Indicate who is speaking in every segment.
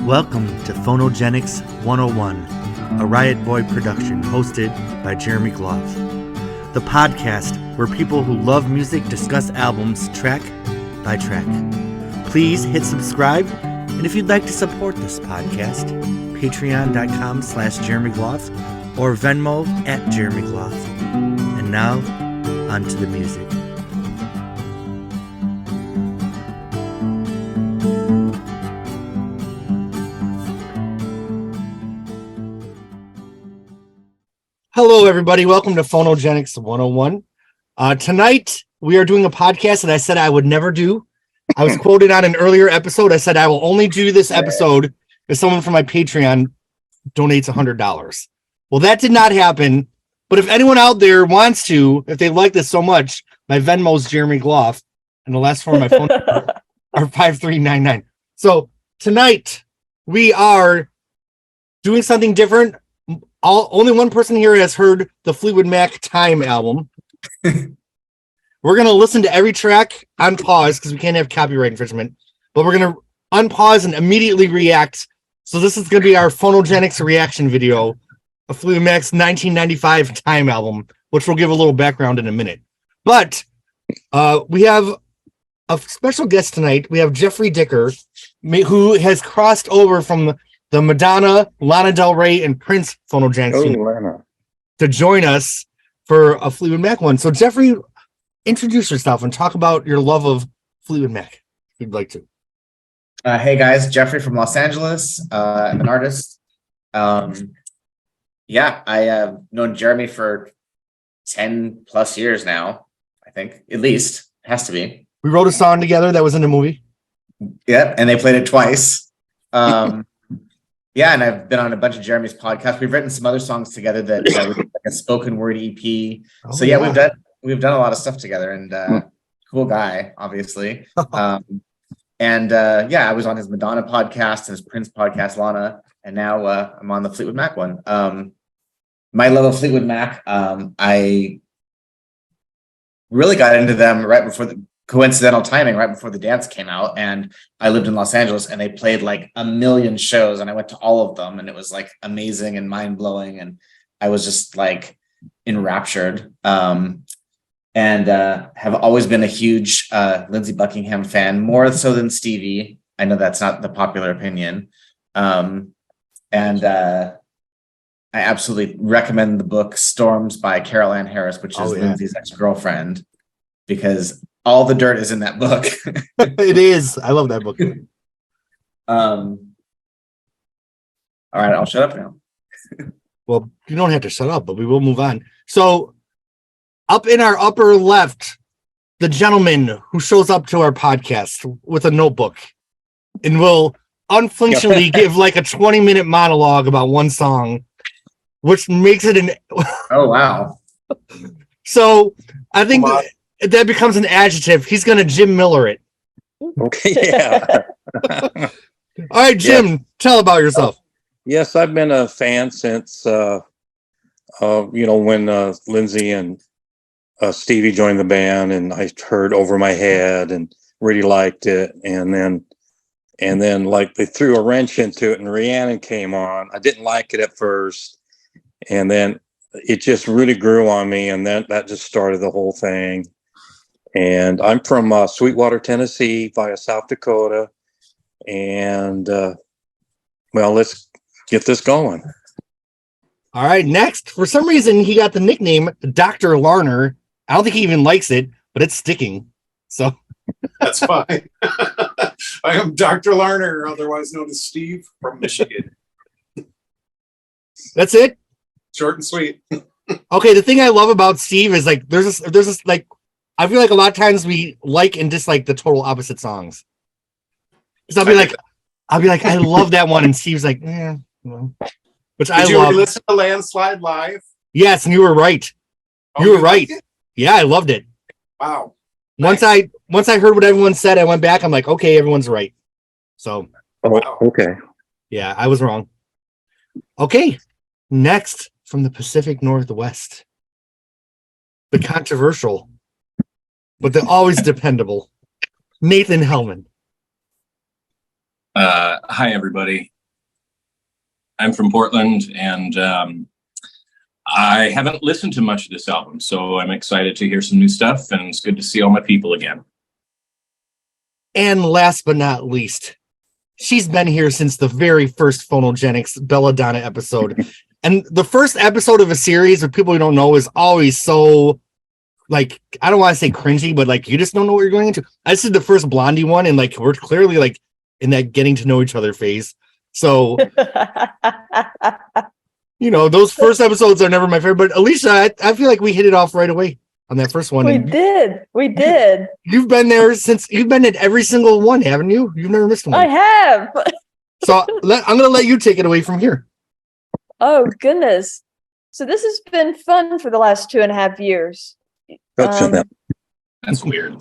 Speaker 1: Welcome to Phonogenics 101, a Riotboy production hosted by Jeremy Gloff. The podcast where people who love music discuss albums track by track. Please hit subscribe, and if you'd like to support this podcast, patreon.com/Jeremy Gloff or Venmo @Jeremy Gloff. And now, on to the music. Hello, everybody. Welcome to Phonogenics 101. Tonight, we are doing a podcast that I said I would never do. I was quoted on an earlier episode. I said I will only do this episode if someone from my Patreon donates $100. Well, that did not happen. But if anyone out there wants to, if they like this so much, my Venmo's Jeremy Gloff, and the last four of my phone number are 5399. So tonight, we are doing something different. Only one person here has heard the Fleetwood Mac Time album. We're going to listen to every track on pause because we can't have copyright infringement, but we're going to unpause and immediately react. So this is going to be our Phonogenics reaction video of Fleetwood Mac's 1995 Time album, which we'll give a little background in a minute. But we have a special guest tonight. We have Jeffrey Dicker, who has crossed over from the Madonna, Lana Del Rey, and Prince Phonogenics to join us for a Fleetwood Mac one. So, Jeffrey, introduce yourself and talk about your love of Fleetwood Mac, if you'd like to.
Speaker 2: Hey, guys. Jeffrey from Los Angeles. I'm an artist. I have known Jeremy for 10 plus years now, I think. At least. It has to be.
Speaker 1: We wrote a song together that was in the movie.
Speaker 2: Yep, and they played it twice. Yeah, and I've been on a bunch of Jeremy's podcasts. We've written some other songs together that we did like a spoken word EP. We've done a lot of stuff together, and cool guy, obviously. I was on his Madonna podcast and his Prince podcast, Lana, and now I'm on the Fleetwood Mac one. My love of Fleetwood Mac, I really got into them right before the coincidental timing, right before the dance came out, and I lived in Los Angeles, and they played like a million shows, and I went to all of them, and it was like amazing and mind-blowing, and I was just like enraptured, and have always been a huge Lindsey Buckingham fan, more so than Stevie. I know that's not the popular opinion, I absolutely recommend the book Storms by Carol Ann Harris, which is Lindsey's ex-girlfriend, because all the dirt is in that book.
Speaker 1: It is. I love that book.
Speaker 2: All right, I'll shut up now.
Speaker 1: Well, you don't have to shut up, but we will move on. So, up in our upper left, the gentleman who shows up to our podcast with a notebook and will unflinchingly give like a 20-minute monologue about one song, which makes it an...
Speaker 2: Oh, wow.
Speaker 1: So, I think that becomes an adjective. He's going to Jim Miller it.
Speaker 3: Okay, yeah.
Speaker 1: All right, Jim, tell about yourself.
Speaker 3: Yes, I've been a fan since, when Lindsey and Stevie joined the band, and I heard Over My Head and really liked it. And then like they threw a wrench into it and Rhiannon came on. I didn't like it at first. And then it just really grew on me. And then that just started the whole thing. And I'm from Sweetwater, Tennessee, via South Dakota. And, let's get this going.
Speaker 1: All right, next. For some reason, he got the nickname Dr. Larner. I don't think he even likes it, but it's sticking. So
Speaker 4: that's fine. I am Dr. Larner, otherwise known as Steve from Michigan.
Speaker 1: That's it?
Speaker 4: Short and sweet.
Speaker 1: Okay, the thing I love about Steve is like there's this like I feel like a lot of times we like and dislike the total opposite songs. So I'll be like, I love that one, and Steve's like, which I love. Did you
Speaker 4: listen to Landslide live?
Speaker 1: Yes, and you were right. You were right. Yeah, I loved it.
Speaker 4: Wow.
Speaker 1: Once I heard what everyone said, I went back. I'm like, okay, everyone's right. So.
Speaker 3: Okay.
Speaker 1: Yeah, I was wrong. Okay, next from the Pacific Northwest, the controversial, but they're always dependable, Nathan Hellman.
Speaker 5: Hi, everybody. I'm from Portland, and I haven't listened to much of this album, so I'm excited to hear some new stuff, and it's good to see all my people again.
Speaker 1: And last but not least, she's been here since the very first Phonogenics Belladonna episode. And the first episode of a series with people who don't know is always so, like, I don't want to say cringy, but like, you just don't know what you're going into. I just did the first Blondie one, and like, we're clearly like in that getting to know each other phase. So, you know, those first episodes are never my favorite. But Alicia, I feel like we hit it off right away on that first one.
Speaker 6: We did.
Speaker 1: You've been there since, you've been at every single one, haven't you? You've never missed one.
Speaker 6: I have.
Speaker 1: So I'm going to let you take it away from here.
Speaker 6: Oh, goodness. So this has been fun for the last 2.5 years.
Speaker 5: That's weird.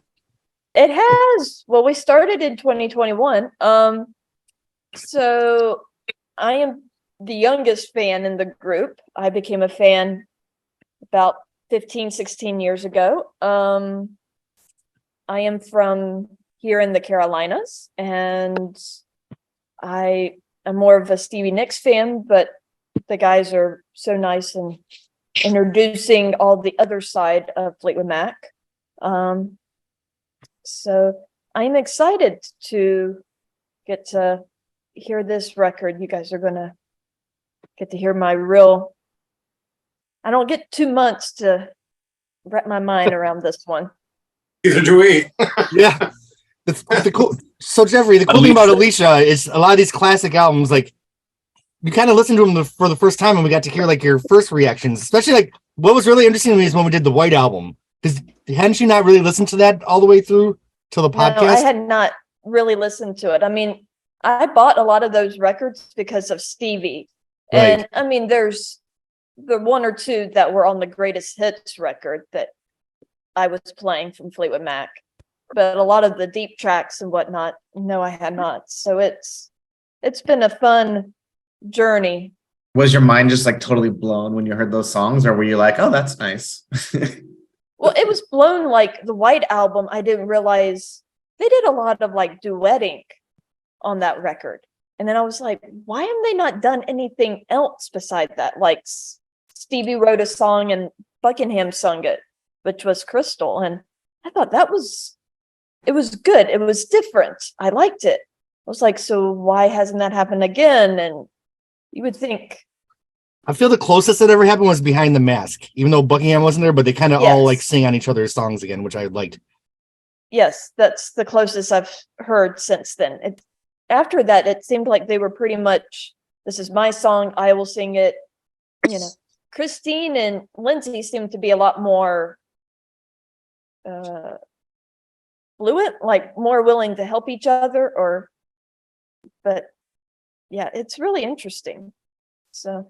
Speaker 6: It has. Well, we started in 2021. So I am the youngest fan in the group. I became a fan about 15, 16 years ago. I am from here in the Carolinas, and I am more of a Stevie Nicks fan, but the guys are so nice and introducing all the other side of Fleetwood Mac. So I'm excited to get to hear this record. You guys are going to get to hear my real... I don't get 2 months to wrap my mind around this one.
Speaker 4: Either do we.
Speaker 1: Yeah. The cool. So Jeffrey, the cool thing about Alicia is a lot of these classic albums, like, you kind of listened to them for the first time, and we got to hear like your first reactions. Especially like what was really interesting to me is when we did the White Album, because hadn't you not really listened to that all the way through to the podcast?
Speaker 6: No, I had not really listened to it. I mean, I bought a lot of those records because of Stevie, and
Speaker 1: Right.
Speaker 6: I mean, there's the one or two that were on the greatest hits record that I was playing from Fleetwood Mac, but a lot of the deep tracks and whatnot, no, I had not. So it's been a fun journey.
Speaker 2: Was your mind just like totally blown when you heard those songs, or were you like, oh, that's nice?
Speaker 6: Well, it was blown. Like the White Album, I didn't realize they did a lot of like duetting on that record. And then I was like, why have they not done anything else beside that? Like Stevie wrote a song and Buckingham sung it, which was Crystal. And I thought it was good. It was different. I liked it. I was like, so why hasn't that happened again? And you would think.
Speaker 1: I feel the closest that ever happened was Behind the Mask, even though Buckingham wasn't there, but they kind of all like sing on each other's songs again, which I liked.
Speaker 6: Yes, that's the closest I've heard since then. After that, it seemed like they were pretty much, this is my song, I will sing it. You know, Christine and Lindsay seemed to be a lot more fluent, like more willing to help each other, but yeah, it's really interesting. So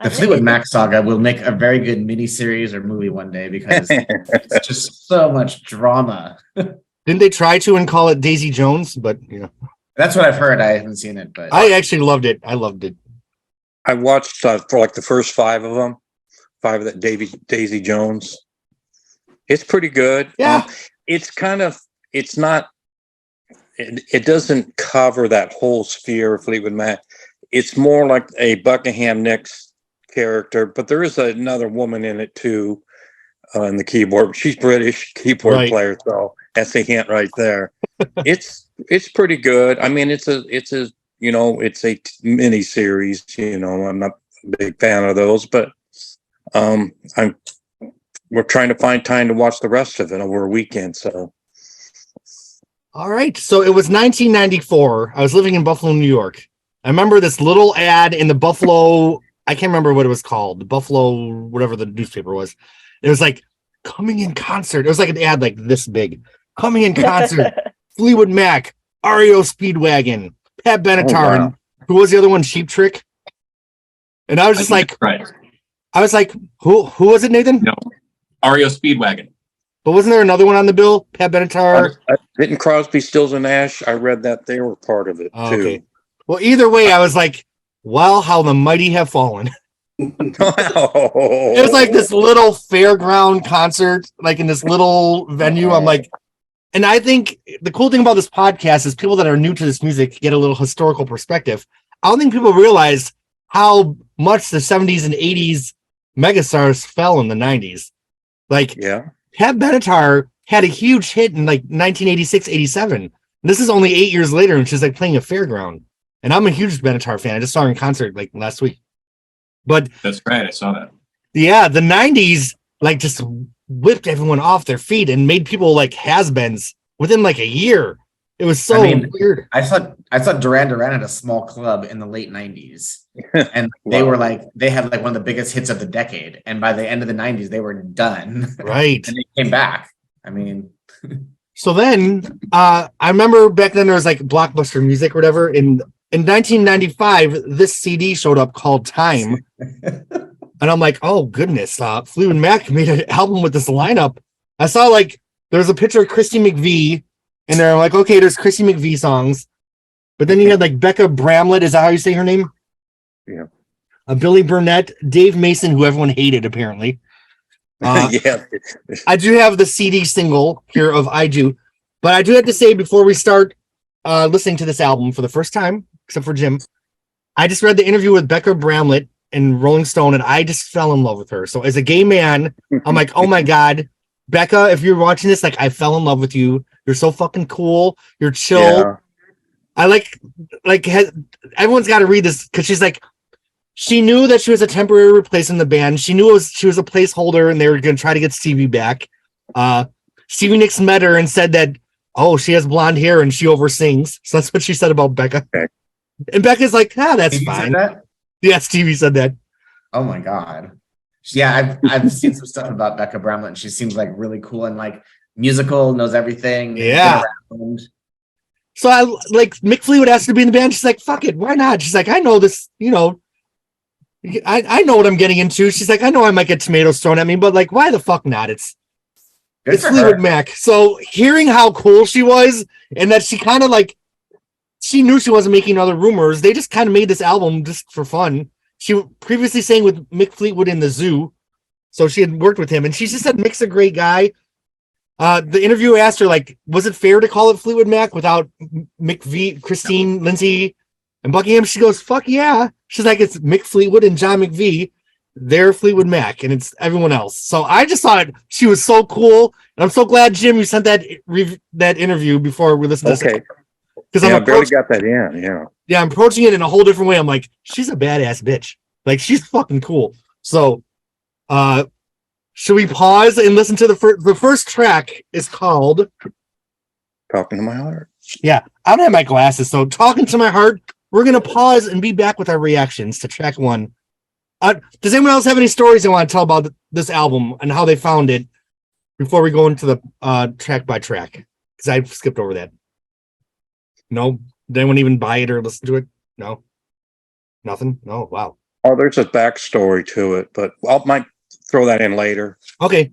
Speaker 2: the Fleetwood Mac saga will make a very good miniseries or movie one day, because it's just so much drama.
Speaker 1: Didn't they try to and call it Daisy Jones? But you know,
Speaker 2: that's what I've heard. I haven't seen it, but
Speaker 1: I actually loved it. I loved it.
Speaker 3: I watched for like the first 5 of them, 5 of that Daisy Jones. It's pretty good.
Speaker 1: Yeah,
Speaker 3: it's kind of, it's not. It doesn't cover that whole sphere of Fleetwood Mac. It's more like a Buckingham Nicks character, but there is another woman in it too, on the keyboard. She's British keyboard player, so that's a hint right there. It's pretty good. I mean, it's a you know, it's a mini series. You know, I'm not a big fan of those, but we're trying to find time to watch the rest of it over a weekend. So.
Speaker 1: All right. So it was 1994. I was living in Buffalo, New York. I remember this little ad in the Buffalo, I can't remember what it was called, the Buffalo, whatever the newspaper was. It was like, coming in concert. It was like an ad like this big. Coming in concert, Fleetwood Mac, REO Speedwagon, Pat Benatar, and who was the other one? Cheap Trick. And I was just like,
Speaker 5: right.
Speaker 1: I was like, who was it, Nathan?
Speaker 5: No, REO Speedwagon.
Speaker 1: But wasn't there another one on the bill? Pat Benatar?
Speaker 3: Didn't Crosby, Stills, and Nash? I read that they were part of it too.
Speaker 1: Okay. Well, either way, I was like, well, how the mighty have fallen. It was like this little fairground concert, like in this little venue. I'm like, and I think the cool thing about this podcast is people that are new to this music get a little historical perspective. I don't think people realize how much the 70s and 80s megastars fell in the 90s. Like,
Speaker 3: Yeah.
Speaker 1: Pat Benatar had a huge hit in like 1986, 87. This is only 8 years later, and she's like playing a fairground. And I'm a huge Benatar fan. I just saw her in concert like last week. But
Speaker 5: That's right. I saw that.
Speaker 1: yeah, the 90s like just whipped everyone off their feet and made people like has-beens within like a year. It was so weird.
Speaker 2: I thought Duran Duran had a small club in the late 90s. And they were like, they had like one of the biggest hits of the decade. And by the end of the 90s, they were done.
Speaker 1: Right.
Speaker 2: And they came back. I mean,
Speaker 1: so then I remember back then there was like Blockbuster Music or whatever. In 1995, this CD showed up called Time. And I'm like, oh goodness, Fleetwood Mac made an album with this lineup. I saw like there's a picture of Christy McVie, and they're like, okay, there's Christy McVie songs. But then you had like Becca Bramlett, is that how you say her name?
Speaker 3: Yeah.
Speaker 1: Billy Burnett, Dave Mason, who everyone hated apparently.
Speaker 3: Yeah.
Speaker 1: I do have the CD single here of I Do, but I do have to say before we start listening to this album for the first time, except for Jim, I just read the interview with Becca Bramlett in Rolling Stone, and I just fell in love with her. So as a gay man, I'm like, oh my God, Becca, if you're watching this, like I fell in love with you. You're so fucking cool. You're chill.
Speaker 3: Yeah.
Speaker 1: I like everyone's got to read this because she's like, she knew that she was a temporary replacement in the band. She knew she was a placeholder and they were going to try to get Stevie back. Stevie Nicks met her and said that, oh, she has blonde hair and she oversins. So that's what she said about Becca.
Speaker 3: Okay.
Speaker 1: And Becca's like, that's
Speaker 2: Stevie
Speaker 1: fine.
Speaker 2: said that?
Speaker 1: Yeah, Stevie said that.
Speaker 2: Oh my God. Yeah, I've seen some stuff about Becca Bramlett, and she seems like really cool and like musical, knows everything.
Speaker 1: Yeah. So I like Mick Fleetwood asked her to be in the band. She's like, fuck it, why not? She's like, I know this, I know what I'm getting into. She's like, I know I might get tomatoes thrown at me, but like, why the fuck not? It's Fleetwood Mac. So hearing how cool she was and that she kind of like, she knew she wasn't making other rumors. They just kind of made this album just for fun. She previously sang with Mick Fleetwood in the Zoo. So she had worked with him and she just said Mick's a great guy. The interviewer asked her, like, was it fair to call it Fleetwood Mac without McVie, Christine, Lindsay, and Buckingham? She goes, fuck yeah. She's like, it's Mick Fleetwood and John McVie. They're Fleetwood Mac, and it's everyone else. So I just thought she was so cool. And I'm so glad, Jim, you sent that interview before we listened to this.
Speaker 3: Okay.
Speaker 1: Because
Speaker 3: I barely got that in, yeah.
Speaker 1: Yeah, I'm approaching it in a whole different way. I'm like, she's a badass bitch. Like, she's fucking cool. So, should we pause and listen to the first track is called
Speaker 3: Talking to My Heart.
Speaker 1: Yeah, I don't have my glasses, so Talking to My Heart. We're gonna pause and be back with our reactions to track one. Does anyone else have any stories they want to tell about this album and how they found it before we go into the track by track? Because I skipped over that. No, did anyone even buy it or listen to it? No, nothing. No, wow.
Speaker 3: Oh, there's a backstory to it, but I might throw that in later.
Speaker 1: Okay.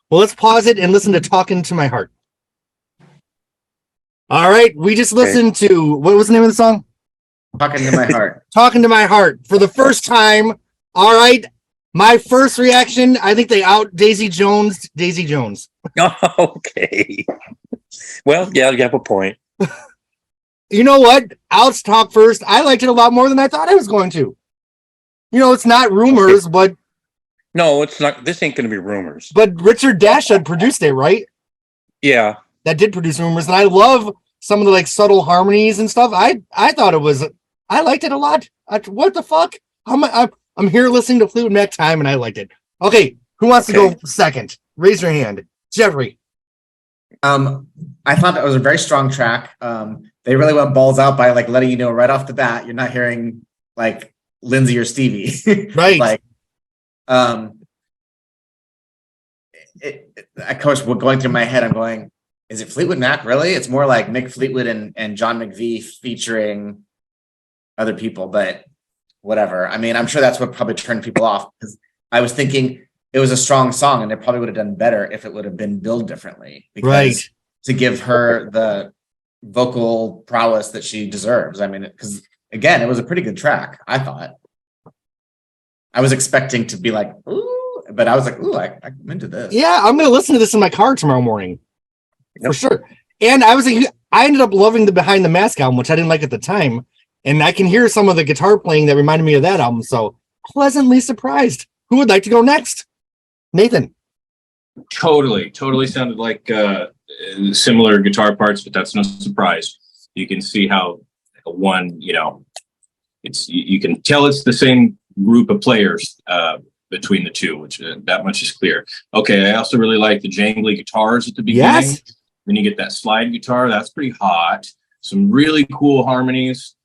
Speaker 1: Well, let's pause it and listen to Talking to My Heart. All right. We just listened to, what was the name of the song?
Speaker 2: Talking to My Heart.
Speaker 1: Talking to My Heart for the first time. All right. My first reaction, I think they out Daisy Jones.
Speaker 3: Okay. Well, yeah, you have a point.
Speaker 1: You know what? I'll talk first. I liked it a lot more than I thought I was going to. It's not rumors, but
Speaker 3: no, it's not. This ain't going to be rumors.
Speaker 1: But Richard Dashud produced it, right?
Speaker 3: Yeah.
Speaker 1: That did produce rumors, and I love some of the like subtle harmonies and stuff. I thought I liked it a lot. What the fuck? I'm here listening to Fleetwood Mac Time, and I liked it. Okay, who wants to go second? Raise your hand, Jeffrey.
Speaker 2: I thought that was a very strong track. They really went balls out by like letting you know right off the bat you're not hearing like Lindsay or Stevie,
Speaker 1: right?
Speaker 2: Like, of course, we're going through my head. I'm going, is it Fleetwood Mac? Really? It's more like Mick Fleetwood and John McVie featuring other people, but whatever. I mean, I'm sure that's what probably turned people off because I was thinking it was a strong song and it probably would have done better if it would have been billed differently. Because
Speaker 1: right.
Speaker 2: To give her the vocal prowess that she deserves. I mean, because again, it was a pretty good track, I thought. I was expecting to be like, ooh, but I was like, ooh, I'm into this.
Speaker 1: Yeah, I'm going to listen to this in my car tomorrow morning. Yep. For sure. And I ended up loving the Behind the Mask album, which I didn't like at the time. And I can hear some of the guitar playing that reminded me of that album. So pleasantly surprised. Who would like to go next? Nathan.
Speaker 5: Totally sounded like similar guitar parts, but that's no surprise. You can see how one, it's you can tell it's the same group of players between the two, which that much is clear. Okay, I also really like the jangly guitars at the beginning.
Speaker 1: Yes.
Speaker 5: Then you get that slide guitar, that's pretty hot. Some really cool harmonies.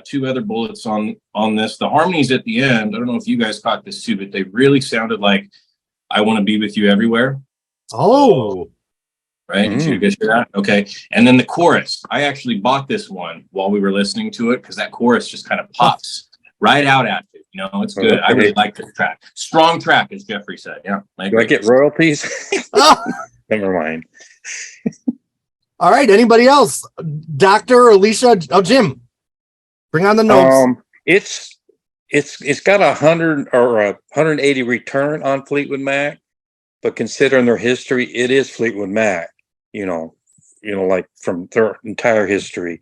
Speaker 5: Two other bullets on this. The harmonies at the end, I don't know if you guys caught this too, but they really sounded like I Want to Be With You Everywhere.
Speaker 1: Oh.
Speaker 5: Right? Did you guys hear that? Okay. And then the chorus. I actually bought this one while we were listening to it because that chorus just kind of pops right out at you. It's good. I really like this track. Strong track, as Jeffrey said. Yeah.
Speaker 3: Do I get royalties?
Speaker 1: Oh.
Speaker 3: Never mind.
Speaker 1: All right. Anybody else? Dr. Alicia? Oh, Jim. Bring on the notes.
Speaker 3: It's got 100 or 180 return on Fleetwood Mac, but considering their history, it is Fleetwood Mac. Like from their entire history.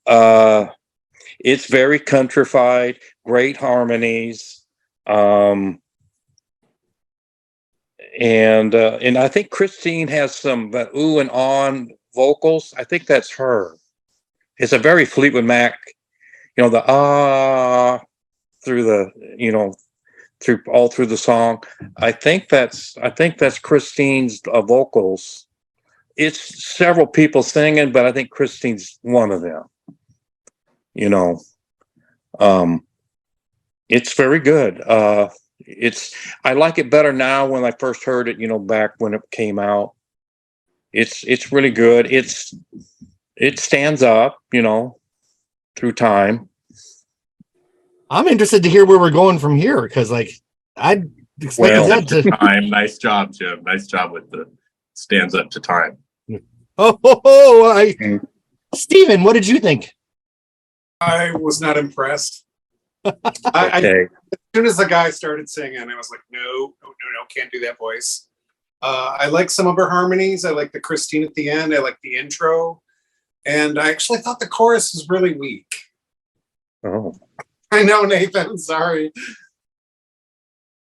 Speaker 3: It's very countrified, great harmonies, and I think Christine has some ooh and on vocals. I think that's her. It's a very Fleetwood Mac. The through the through the song. I think that's Christine's vocals. It's several people singing, but I think Christine's one of them. It's very good. I like it better now when I first heard it, back when it came out. It's really good. It stands up, through time.
Speaker 1: I'm interested to hear where we're going from here because, I expected that to.
Speaker 5: Time. Nice job, Jim. Nice job with the stands up to time.
Speaker 1: Steven, what did you think?
Speaker 4: I was not impressed.
Speaker 3: Okay.
Speaker 4: As soon as the guy started singing, I was like, no, can't do that voice. I like some of her harmonies. I like the Christine at the end. I like the intro. And I actually thought the chorus was really weak.
Speaker 3: Oh.
Speaker 4: I know, Nathan. Sorry.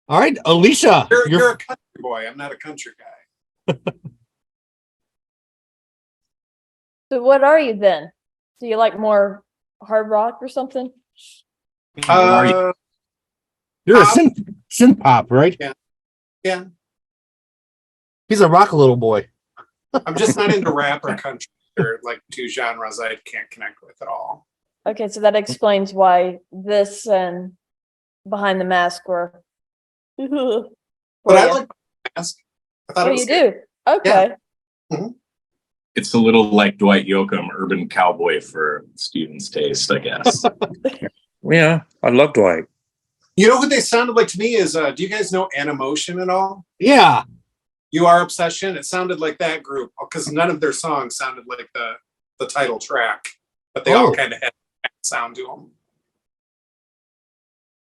Speaker 1: All right, Alicia.
Speaker 4: You're a country boy. I'm not a country guy.
Speaker 6: So what are you then? Do you like more hard rock or something?
Speaker 1: You're a synth pop, right?
Speaker 4: Yeah.
Speaker 1: He's a rock little boy.
Speaker 4: I'm just not into rap or country. They're like two genres I can't connect with at all.
Speaker 6: Okay, so that explains why this and Behind the Mask were.
Speaker 4: But I like Mask. I thought
Speaker 6: Oh,
Speaker 4: it was
Speaker 6: you
Speaker 4: good.
Speaker 6: do? Okay.
Speaker 4: Yeah.
Speaker 5: It's a little like Dwight Yoakam, urban cowboy for Steven's taste, I guess.
Speaker 3: Yeah, I love Dwight.
Speaker 4: You know who they sounded like to me is, do you guys know Animotion at all?
Speaker 1: Yeah.
Speaker 4: You Are Obsession? It sounded like that group because none of their songs sounded like the title track, but they all kind of had that sound to them.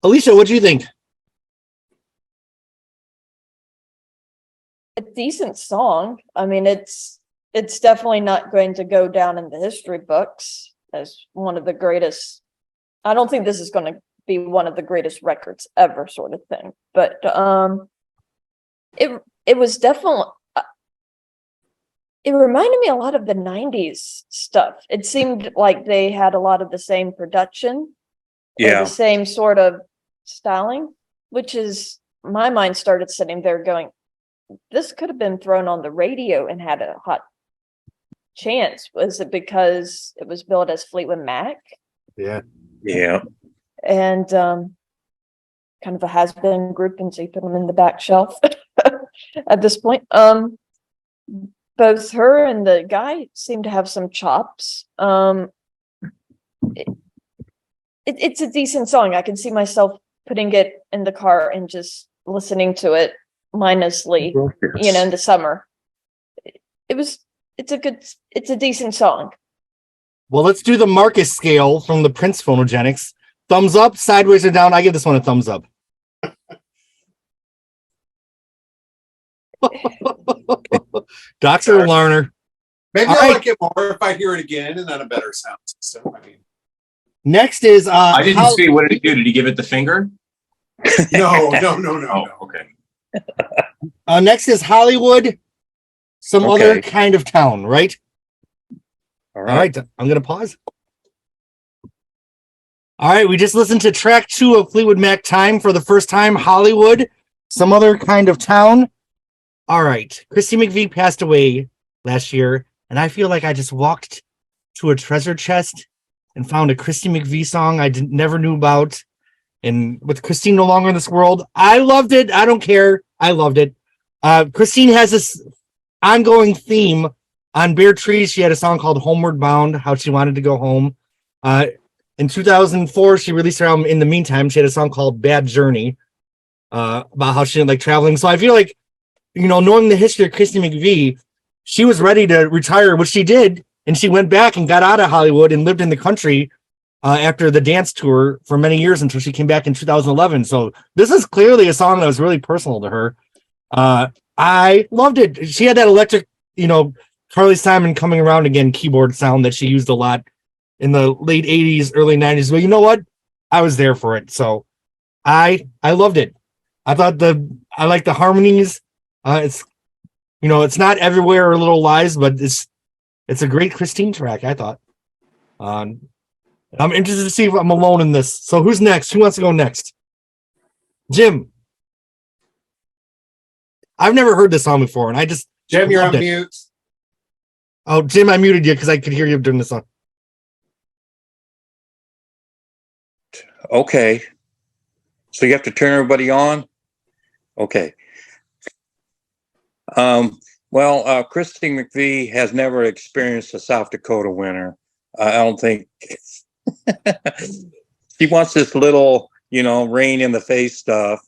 Speaker 1: Alicia, what do you think?
Speaker 6: A decent song. I mean, it's definitely not going to go down in the history books as one of the greatest. I don't think this is going to be one of the greatest records ever, sort of thing. But it was definitely. It reminded me a lot of the 90s stuff. It seemed like they had a lot of the same production,
Speaker 3: Yeah,
Speaker 6: the same sort of styling, which is my mind started sitting there going, this could have been thrown on the radio and had a hot chance. Was it because it was billed as Fleetwood Mac?
Speaker 1: Yeah.
Speaker 3: yeah.
Speaker 6: And kind of a has-been group, and so you put them in the back shelf at this point. Both her and the guy seem to have some chops. It's a decent song. I can see myself putting it in the car and just listening to it mindlessly, in the summer. It's a decent song.
Speaker 1: Well, let's do the Marcus scale from the Prince Phonogenics. Thumbs up, sideways, or down. I give this one a thumbs up. Dr. Larner.
Speaker 4: Maybe
Speaker 1: All
Speaker 4: I'll
Speaker 1: right.
Speaker 4: like it more if I hear it again and on a better sound system. I mean,
Speaker 1: Next is
Speaker 5: I didn't see. What did he do? Did he give it the finger?
Speaker 4: No.
Speaker 5: Oh, okay.
Speaker 1: Next is Hollywood, some
Speaker 3: Okay.
Speaker 1: other kind of town, right?
Speaker 3: All
Speaker 1: All
Speaker 3: right.
Speaker 1: right, I'm gonna pause. All right, we just listened to track 2 of Fleetwood Mac Time for the first time. Hollywood, some other kind of town. All right, Christy McVie passed away last year, and I feel like I just walked to a treasure chest and found a Christy McVie song I never knew about. And with Christine no longer in this world, I loved it. I don't care. I loved it. Christine has this ongoing theme on Bare Trees. She had a song called Homeward Bound, how she wanted to go home. In 2004, she released her album. In the meantime, she had a song called Bad Journey, about how she didn't like traveling. So I feel like, knowing the history of Christy McVie, she was ready to retire, which she did. And she went back and got out of Hollywood and lived in the country after the dance tour for many years until she came back in 2011. So this is clearly a song that was really personal to her. I loved it. She had that electric, Carly Simon coming around again keyboard sound that she used a lot in the late 80s, early 90s. But you know what? I was there for it. So I loved it. I thought I like the harmonies. It's not Everywhere or Little Lies, but it's a great Christine track, I thought. I'm interested to see if I'm alone in this. So who's next? Who wants to go next? Jim. I've never heard this song before, and I just
Speaker 4: Jim, you're on
Speaker 1: loved it.
Speaker 4: mute.
Speaker 1: Oh, Jim, I muted you because I could hear you during the song.
Speaker 3: Okay. So you have to turn everybody on? Okay. Well, Christy McVie has never experienced a South Dakota winter. I don't think she wants this little, rain in the face stuff.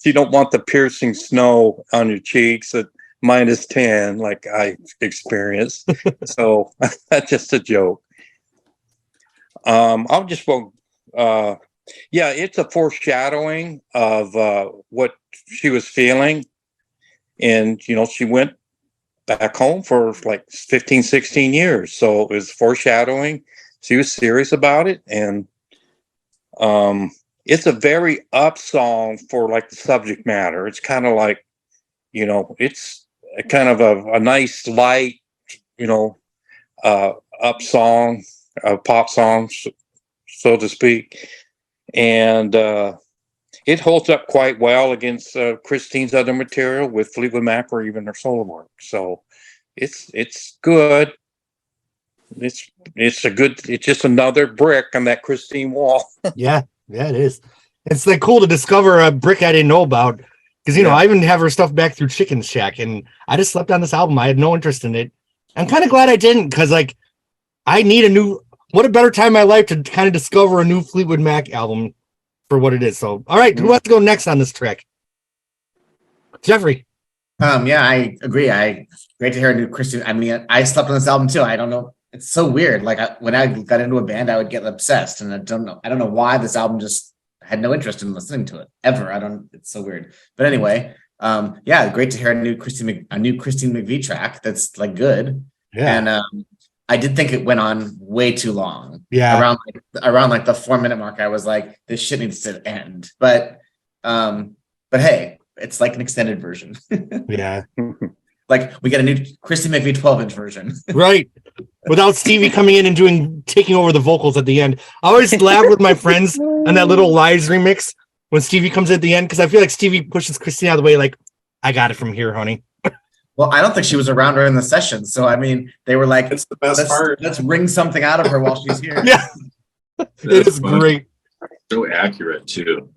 Speaker 3: She don't want the piercing snow on your cheeks at -10 like I experienced. So that's just a joke. I'll just it's a foreshadowing of what she was feeling. And, she went back home for like 15, 16 years. So it was foreshadowing. She was serious about it. And it's a very up song for like the subject matter. It's kind of like, it's a kind of a nice, light, up song, a pop song, so to speak. And it holds up quite well against Christine's other material with Fleetwood Mac or even her solo work. So it's good. It's just another brick on that Christine wall.
Speaker 1: Yeah, it is. It's like cool to discover a brick I didn't know about. Because I even have her stuff back through Chicken Shack, and I just slept on this album. I had no interest in it. I'm kind of glad I didn't, because I need what a better time in my life to kind of discover a new Fleetwood Mac album for what it is. So, all right, who wants to go next on this track? Jeffrey.
Speaker 2: Yeah, I agree. Great to hear a new Christian. I mean, I slept on this album too. I don't know. It's so weird. Like when I got into a band, I would get obsessed, and I don't know why this album just had no interest in listening to it ever. It's so weird. But anyway, great to hear a new Christine McVie track that's like good.
Speaker 1: Yeah.
Speaker 2: And I did think it went on way too long.
Speaker 1: Yeah.
Speaker 2: Around like the 4-minute mark, I was like, this shit needs to end. But hey, it's like an extended version.
Speaker 1: Yeah.
Speaker 2: Like we get a new Christine McVie 12-inch version.
Speaker 1: Right. Without Stevie coming in and taking over the vocals at the end. I always laugh with my friends on that Little Lies remix when Stevie comes at the end, because I feel like Stevie pushes Christine out of the way, like, I got it from here, honey.
Speaker 2: Well, I don't think she was around during the session. So, I mean, they were like,
Speaker 4: It's the best part.
Speaker 2: Let's wring something out of her while she's here.
Speaker 1: Yeah. It is
Speaker 5: funny.
Speaker 1: great.
Speaker 5: So accurate too.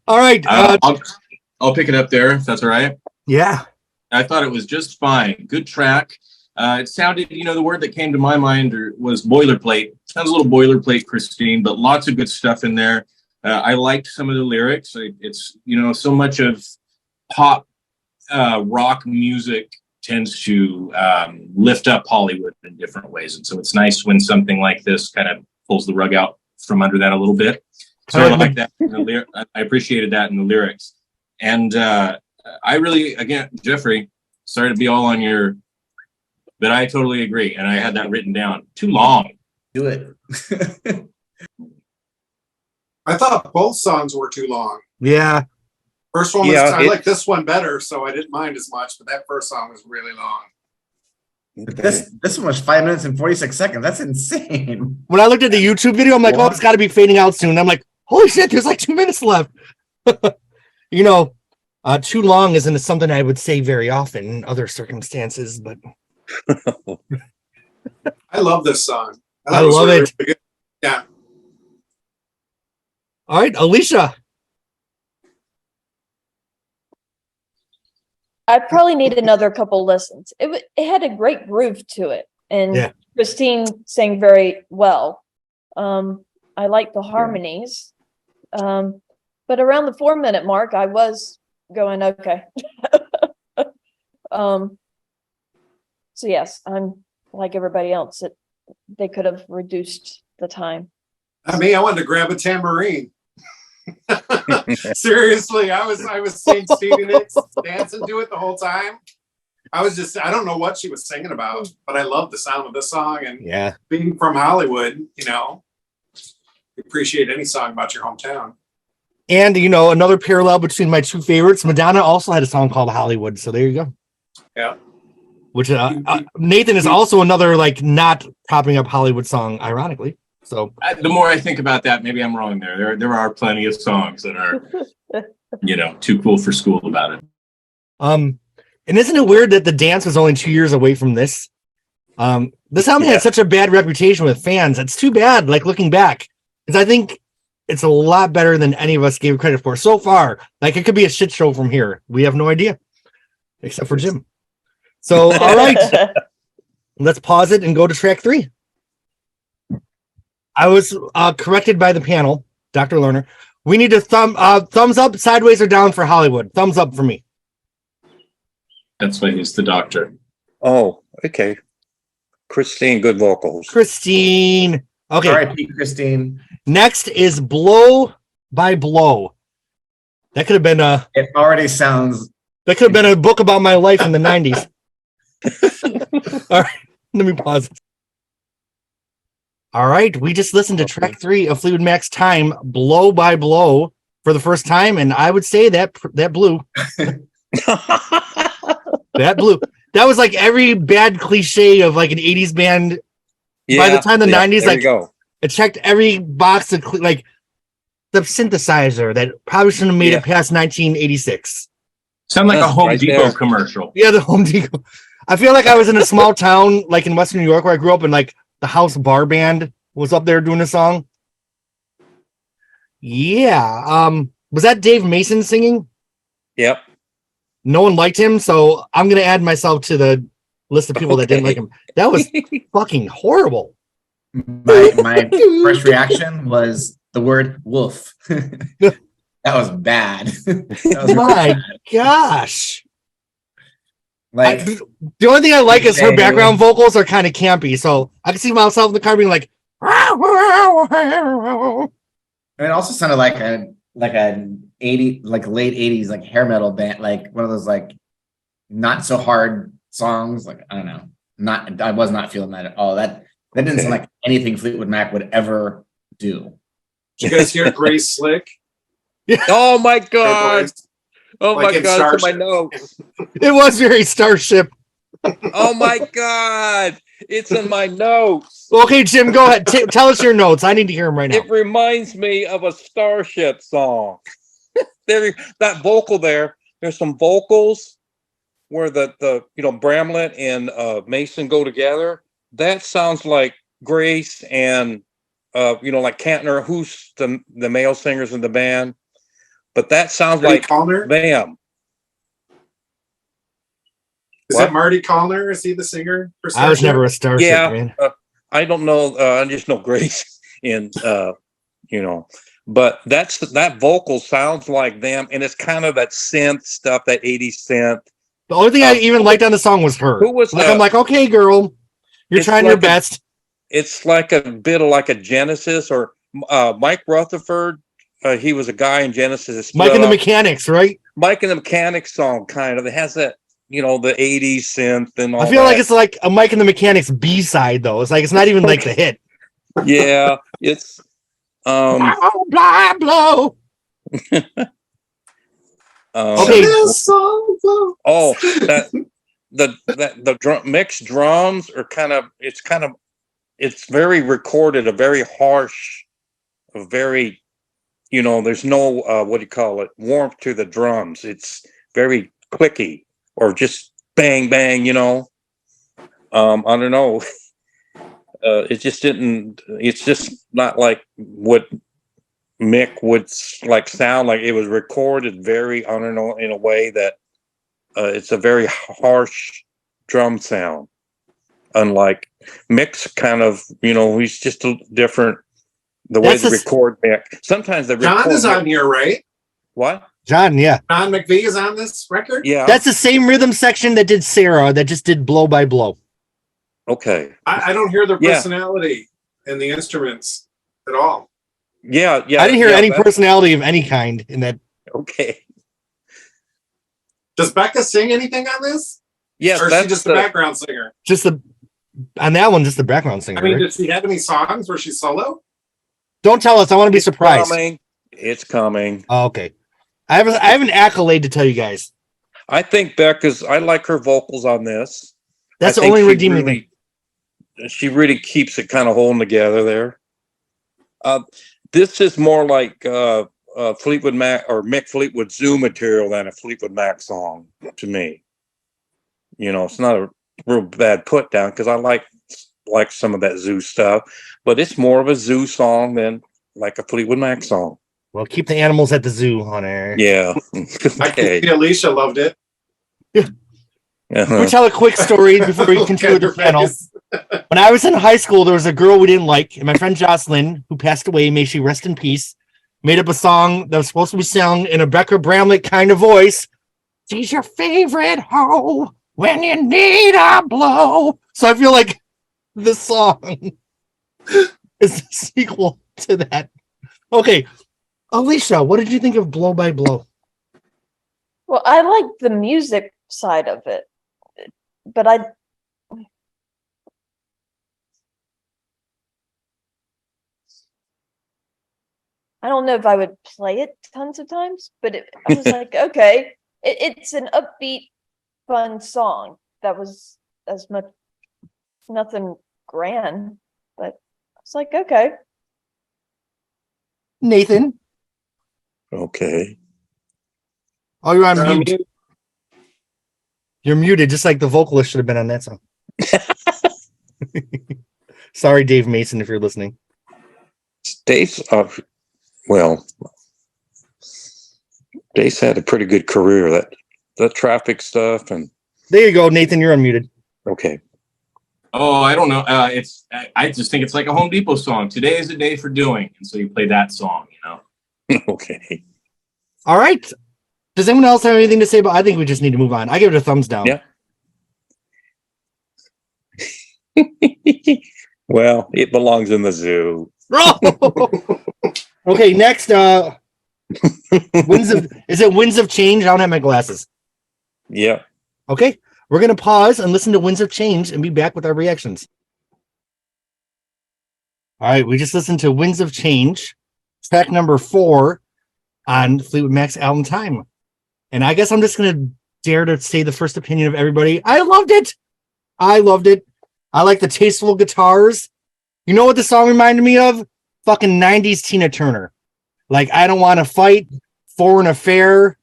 Speaker 1: All right.
Speaker 5: I'll pick it up there if that's all right.
Speaker 1: Yeah.
Speaker 5: I thought it was just fine. Good track. It sounded, the word that came to my mind was boilerplate. Sounds a little boilerplate, Christine, but lots of good stuff in there. I liked some of the lyrics. It's, so much of pop rock music tends to lift up Hollywood in different ways. And so it's nice when something like this kind of pulls the rug out from under that a little bit. So I like that. I appreciated that in the lyrics. And I really, again, Jeffrey, sorry to be all on your But I totally agree, and I had that written down. Too long.
Speaker 2: Do it.
Speaker 4: I thought both songs were too long.
Speaker 1: Yeah.
Speaker 4: First one was,
Speaker 3: Yeah,
Speaker 4: I like this one better, so I didn't mind as much, but that first song was really long.
Speaker 2: But this one was 5 minutes and 46 seconds. That's insane.
Speaker 1: When I looked at the YouTube video, I'm like, oh,
Speaker 2: What?
Speaker 1: it's got to be fading out soon. I'm like, holy shit, there's like 2 minutes left. You know, too long isn't something I would say very often in other circumstances, but
Speaker 4: I love this song.
Speaker 1: I
Speaker 4: thought
Speaker 1: love
Speaker 4: really,
Speaker 1: it.
Speaker 4: really good. Yeah.
Speaker 1: all right, Alicia.
Speaker 6: I probably need another couple listens. It had a great groove to it, and
Speaker 1: Yeah.
Speaker 6: Christine sang very well. I like the harmonies, but around the 4-minute mark, I was going okay. So yes, I'm like everybody else. That they could have reduced the time.
Speaker 4: I mean, I wanted to grab a tambourine. Seriously, I was seeing Stevie Nicks dancing to it the whole time. I don't know what she was singing about, but I love the sound of this song. And
Speaker 1: Yeah.
Speaker 4: being from Hollywood, you appreciate any song about your hometown.
Speaker 1: And, another parallel between my two favorites, Madonna also had a song called Hollywood. So there you go.
Speaker 4: Yeah.
Speaker 1: Which Nathan is also another, like, not popping up Hollywood song, ironically. So
Speaker 5: The more I think about that, maybe I'm wrong there. There are plenty of songs that are, too cool for school about it.
Speaker 1: and isn't it weird that the dance was only 2 years away from this? This album had such a bad reputation with fans. It's too bad, like, looking back, because I think it's a lot better than any of us gave credit for so far. Like, it could be a shit show from here. We have no idea, except for Jim. So, all right, let's pause it and go to track 3. I was corrected by the panel, Dr. Lerner. We need to thumbs up, sideways, or down for Hollywood. Thumbs up for me.
Speaker 5: That's why he's the doctor.
Speaker 3: Oh, okay. Christine, good vocals.
Speaker 1: Christine. Okay.
Speaker 2: All right, Pete, Christine.
Speaker 1: Next is Blow by Blow. That could have been
Speaker 2: It already sounds.
Speaker 1: a book about my life in the 90s. All right, let me pause it. All right, we just listened to track 3 of Fleetwood Mac's Time, Blow by Blow, for the first time, and I would say that blew. That blew. That was like every bad cliche of like an 80s band. By the time the 90s,
Speaker 3: there
Speaker 1: like,
Speaker 3: you go.
Speaker 1: it checked every box of like the synthesizer that probably shouldn't have made it past 1986.
Speaker 5: Sound like
Speaker 3: That's
Speaker 5: a Home
Speaker 3: right
Speaker 5: Depot
Speaker 3: there.
Speaker 5: commercial.
Speaker 1: Yeah, the Home Depot. I feel like I was in a small town, like in Western New York, where I grew up, and like the house bar band was up there doing a song. Yeah. Was that Dave Mason singing?
Speaker 3: Yep.
Speaker 1: No one liked him, so I'm gonna add myself to the list of people that didn't like him. That was fucking horrible.
Speaker 2: My first reaction was the word wolf. That was bad. That was
Speaker 1: My gosh.
Speaker 2: like
Speaker 1: The only thing I like is her
Speaker 2: Hey.
Speaker 1: background vocals are kind of campy, so I can see myself in the car being like,
Speaker 2: it also sounded like an 80 like late 80s like hair metal band, like one of those like not so hard songs. Like I don't know. I was not feeling that at all. That didn't sound like anything Fleetwood Mac would ever do.
Speaker 4: Did you guys hear Grace Slick?
Speaker 3: Oh my
Speaker 4: Her
Speaker 3: God.
Speaker 4: voice?
Speaker 3: Oh
Speaker 4: Like
Speaker 3: my
Speaker 4: in
Speaker 3: God. It's in my
Speaker 4: Starship.
Speaker 3: notes.
Speaker 1: it was very Starship.
Speaker 3: Oh my God. It's in my notes.
Speaker 1: Okay, Jim, go ahead. Tell us your notes. I need to hear them right now.
Speaker 3: It reminds me of a Starship song. That vocal there, there's some vocals where the Bramlett and Mason go together. That sounds like Grace and like Kantner, who's the male singers in the band. But that sounds
Speaker 4: Marty
Speaker 3: like
Speaker 4: Callner?
Speaker 3: them.
Speaker 4: Is
Speaker 3: What?
Speaker 4: that Marty Callner? Is he the singer? For
Speaker 1: I was
Speaker 4: Starship?
Speaker 1: never a Starship,
Speaker 3: Yeah.
Speaker 1: man.
Speaker 3: I don't know. I just know Grace and but that vocal sounds like them, and it's kind of that synth stuff, that 80s synth.
Speaker 1: The only thing I even liked on the song was her.
Speaker 3: Who was
Speaker 1: like,
Speaker 3: the-
Speaker 1: I'm like, okay, girl, you're
Speaker 3: It's
Speaker 1: trying your
Speaker 3: like
Speaker 1: best.
Speaker 3: It's like a bit of like a Genesis or Mike Rutherford. He was a guy in Genesis.
Speaker 1: Mike and the Mechanics, right?
Speaker 3: Mike and the Mechanics song, kind of. It has that the 80s synth and all
Speaker 1: I feel like
Speaker 3: that.
Speaker 1: it's like a Mike and the Mechanics B-side though. It's like it's not even like the hit.
Speaker 3: Yeah, it's
Speaker 1: Blah, blah, blah. Okay.
Speaker 3: Oh, the drum mixed drums are it's very recorded, a very harsh, a very, there's no what do you call it, warmth to the drums. It's very clicky or just bang bang, I don't know. It's just not like what Mick would like sound like. It was recorded very, I don't know, in a way that it's a very harsh drum sound. Unlike Mick's kind of, he's just a different, the way they record Mick. Sometimes they record
Speaker 4: John is
Speaker 3: Mick.
Speaker 4: on here, right?
Speaker 3: What?
Speaker 1: John, yeah.
Speaker 4: John McVie is on this record?
Speaker 3: Yeah.
Speaker 1: That's the same rhythm section that did Sarah, that just did Blow by Blow.
Speaker 3: Okay.
Speaker 4: I don't hear their personality in the instruments at all.
Speaker 3: Yeah.
Speaker 1: I didn't hear any personality of any kind in that.
Speaker 3: Okay.
Speaker 4: Does Becca sing anything on this?
Speaker 3: Yes.
Speaker 4: Or is she just the background singer?
Speaker 1: On that one, just the background singer.
Speaker 4: I mean,
Speaker 1: right?
Speaker 4: did she have any songs where she's solo?
Speaker 1: Don't tell us. I want to be surprised.
Speaker 3: It's coming.
Speaker 1: Oh, okay. I have an accolade to tell you guys.
Speaker 3: I think I like her vocals on this.
Speaker 1: That's the only redeeming thing.
Speaker 3: She really keeps it kind of holding together there. This is more like Fleetwood Mac or Mick Fleetwood Zoo material than a Fleetwood Mac song to me. It's not a real bad put down because I like some of that Zoo stuff, but it's more of a Zoo song than like a Fleetwood Mac song.
Speaker 1: Well, keep the animals at the zoo, Hunter.
Speaker 3: Yeah.
Speaker 4: I think Alicia loved it.
Speaker 1: Yeah. We tell a quick story before we continue with the panel. When I was in high school, there was a girl we didn't like, and my friend Jocelyn, who passed away, may she rest in peace, made up a song that was supposed to be sung in a Becca Bramlett kind of voice. She's your favorite hoe when you need a blow. So I feel like this song is the sequel to that. Okay, Alicia, what did you think of Blow by Blow?
Speaker 6: Well, I like the music side of it, but I don't know if I would play it tons of times, but I was like, okay, it's an upbeat, fun song. That was as much nothing grand, but I was like, okay.
Speaker 1: Nathan?
Speaker 3: Okay.
Speaker 1: Oh, you're on mute. You're muted, just like the vocalist should have been on that song. Sorry, Dave Mason, if you're listening.
Speaker 3: Dave's Dave's had a pretty good career. The traffic stuff and.
Speaker 1: There you go, Nathan. You're unmuted.
Speaker 3: Okay.
Speaker 5: Oh, I don't know. I just think it's like a Home Depot song. Today is a day for doing, and so you play that song.
Speaker 3: Okay.
Speaker 1: All right. Does anyone else have anything to say about? I think we just need to move on. I give it a thumbs down.
Speaker 3: Yeah. Well, it belongs in the zoo.
Speaker 1: Okay, next. Winds of Change? I don't have my glasses.
Speaker 3: Yeah.
Speaker 1: Okay, we're gonna pause and listen to Winds of Change and be back with our reactions. All right, we just listened to Winds of Change, track number 4 on Fleetwood Mac's album Time. And I guess I'm just gonna dare to say the first opinion of everybody. I loved it. I like the tasteful guitars. You know what the song reminded me of? Fucking 90s Tina Turner. Like, I Don't Want to Fight, Foreign Affair,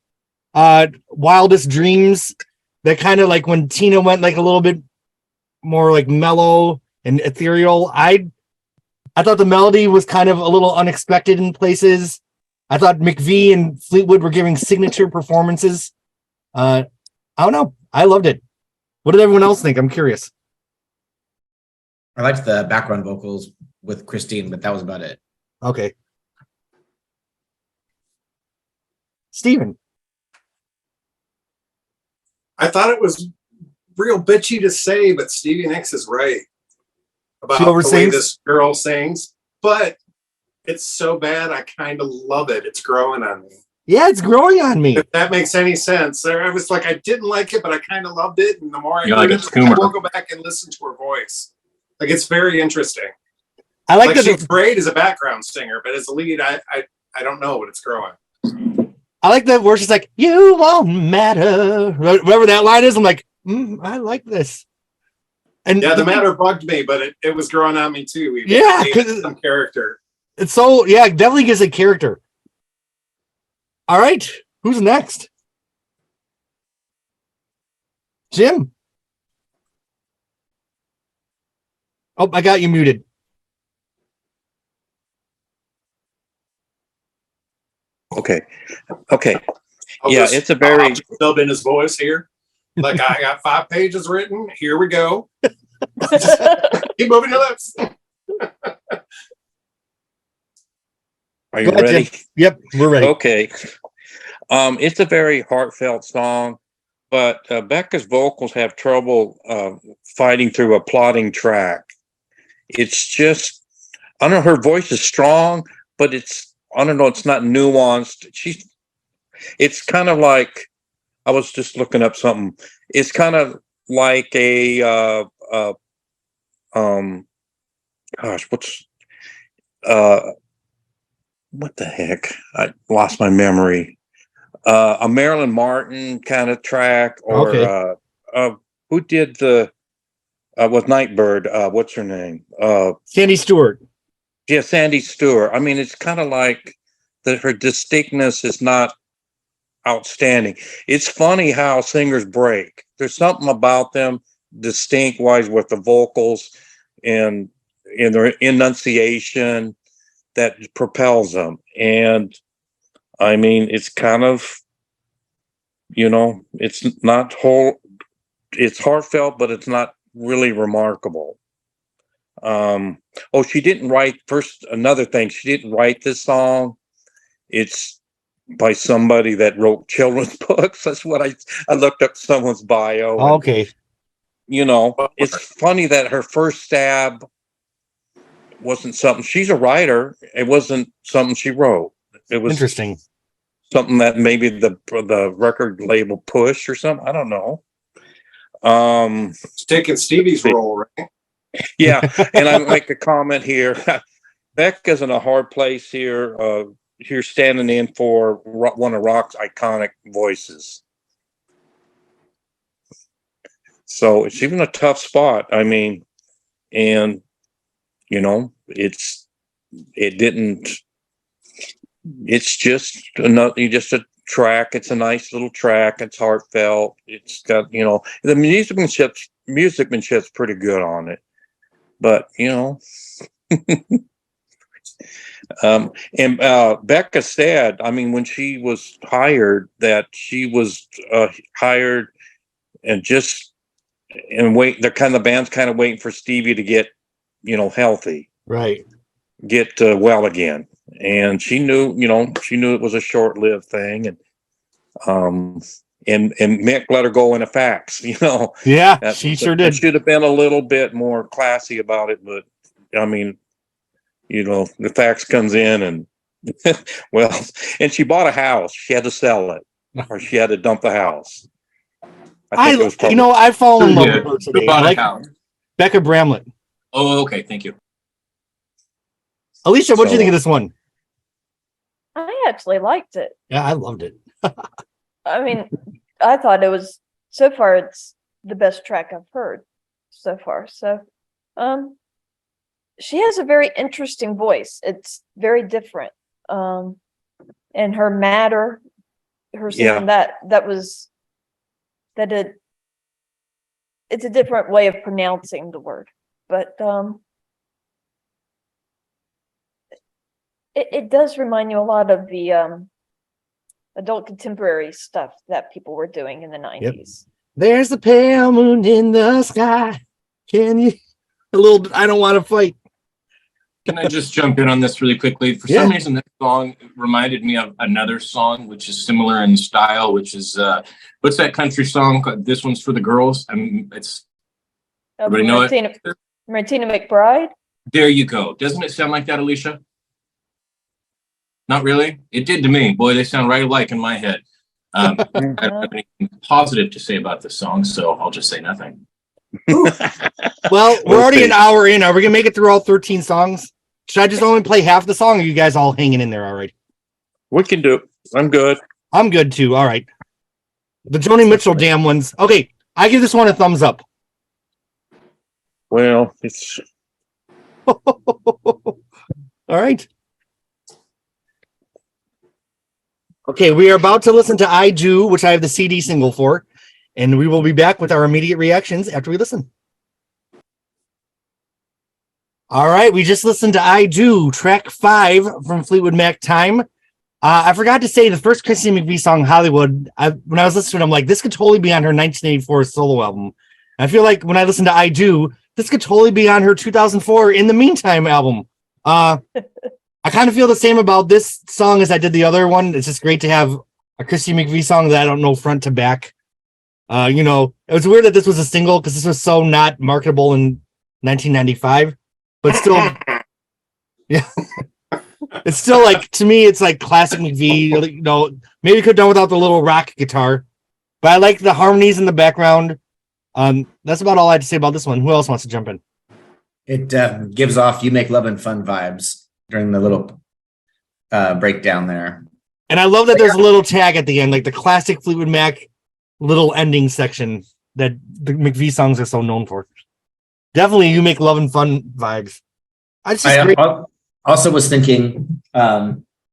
Speaker 1: Wildest Dreams. That kind of like when Tina went like a little bit more like mellow and ethereal. I thought the melody was kind of a little unexpected in places. I thought McVie and Fleetwood were giving signature performances. I don't know. I loved it. What did everyone else think? I'm curious.
Speaker 2: I liked the background vocals with Christine, but that was about it.
Speaker 1: Okay. Steven.
Speaker 4: I thought it was real bitchy to say, but Stevie Nicks is right about the way this girl sings. But it's so bad, I kind of love it. It's growing on me.
Speaker 1: Yeah, it's growing on me.
Speaker 4: If that makes any sense. I was like, I didn't like it, but I kind of loved it. And the more I
Speaker 5: You're
Speaker 4: heard
Speaker 5: like
Speaker 4: it,
Speaker 5: a
Speaker 4: the more I
Speaker 5: tumor.
Speaker 4: will go back and listen to her voice. Like, it's very interesting.
Speaker 1: I like
Speaker 4: Like,
Speaker 1: that.
Speaker 4: she's great as a background singer, but as a lead, I don't know, but it's growing.
Speaker 1: I like that where she's like, "You won't matter." Whatever that line is, I'm like, I like this. And
Speaker 4: Yeah, the matter bugged me, but it was growing on me too.
Speaker 1: Yeah,
Speaker 4: It
Speaker 1: 'cause
Speaker 4: gave it some character.
Speaker 1: it's so it definitely gives a character. All right, who's next? Jim. Oh, I got you muted.
Speaker 3: Okay.
Speaker 4: I'll
Speaker 3: It's a very
Speaker 4: dub in his voice here. Like, I got 5 pages written. Here we go. Keep moving your lips.
Speaker 3: Are you
Speaker 1: Go ahead,
Speaker 3: ready?
Speaker 1: Jim. Yep, we're ready.
Speaker 3: Okay. It's a very heartfelt song, but Becca's vocals have trouble fighting through a plodding track. It's just, I don't know, her voice is strong, but it's not nuanced. It's kind of like, I was just looking up something. It's kind of like what the heck? I lost my memory. A Marilyn Martin kind of track, or who did the with Nightbird? What's her name?
Speaker 1: Sandy Stewart.
Speaker 3: Yeah, Sandy Stewart. I mean, it's kind of like her distinctness is not outstanding. It's funny how singers break. There's something about them distinct wise with the vocals and in their enunciation that propels them. And I mean, it's kind of, it's not it's heartfelt, but it's not really remarkable. She didn't write another thing. She didn't write this song. It's by somebody that wrote children's books. That's what I looked up someone's bio.
Speaker 1: Okay.
Speaker 3: It's funny that her first stab wasn't something, she's a writer. It wasn't something she wrote. It was
Speaker 1: Interesting.
Speaker 3: Something that maybe the record label pushed or something. I don't know.
Speaker 4: It's taking Stevie's role, right?
Speaker 3: Yeah. And I make a comment here. Becca's in a hard place here. Here standing in for one of rock's iconic voices. So it's even a tough spot. I mean, and it's just a track. It's a nice little track. It's heartfelt. It's got, the musicmanship's pretty good on it, but and Becca said, I mean, when she was hired, that she was hired and the band's kind of waiting for Stevie to get, healthy,
Speaker 1: Right.
Speaker 3: get well again. And she knew it was a short-lived thing. And Mick let her go in a fax,
Speaker 1: Yeah, she sure did.
Speaker 3: Should have been a little bit more classy about it, but I mean, the fax comes in and well, and she bought a house. She had to sell it, or she had to dump the house. I fall in love with her today. I like
Speaker 1: Becca Bramlett.
Speaker 5: Oh, okay. Thank you.
Speaker 1: Alicia, what do you think of this one?
Speaker 6: I actually liked it.
Speaker 1: Yeah, I loved it.
Speaker 6: I mean, I thought it was, so far, it's the best track I've heard so far. So, she has a very interesting voice. It's very different. And her matter, her singing it's a different way of pronouncing the word, but it does remind you a lot of the adult contemporary stuff that people were doing in the 90s. Yep.
Speaker 1: There's a pale moon in the sky. Can you I don't want to fight.
Speaker 5: Can I just jump in on this really quickly? For some reason, this song reminded me of another song, which is similar in style, which is, what's that country song called? This One's for the Girls. I mean, it's, everybody know it?
Speaker 6: Martina McBride?
Speaker 5: There you go. Doesn't it sound like that, Alicia? Not really. It did to me. Boy, they sound right alike in my head. I don't have anything positive to say about this song, so I'll just say nothing.
Speaker 1: Well, we're already an hour in. Are we gonna make it through all 13 songs? Should I just only play half the song? Or are you guys all hanging in there? All right.
Speaker 3: We can do it. I'm good.
Speaker 1: I'm good too. All right. The Joni Mitchell damn ones. Okay, I give this one a thumbs up.
Speaker 3: Well, it's
Speaker 1: All right. Okay, we are about to listen to I Do, which I have the CD single for, and we will be back with our immediate reactions after we listen. All right, we just listened to I Do, track 5 from Fleetwood Mac Time. I forgot to say the first Christine McVie song, Hollywood, when I was listening to it, I'm like, this could totally be on her 1984 solo album. I feel like when I listen to I Do, this could totally be on her 2004 In the Meantime album. I kind of feel the same about this song as I did the other one. It's just great to have a Christine McVie song that I don't know front to back. You know, it was weird that this was a single because this was so not marketable in 1995, but still, yeah. It's still like, to me, it's like classic McVie. You know, maybe could have done without the little rock guitar, but I like the harmonies in the background. That's about all I had to say about this one. Who else wants to jump in?
Speaker 2: It gives off "You Make Love and Fun" vibes during the little breakdown there.
Speaker 1: And I love that there's a little tag at the end, like the classic Fleetwood Mac little ending section that the McVie songs are so known for. Definitely "You Make Love and Fun" vibes.
Speaker 2: I also was thinking,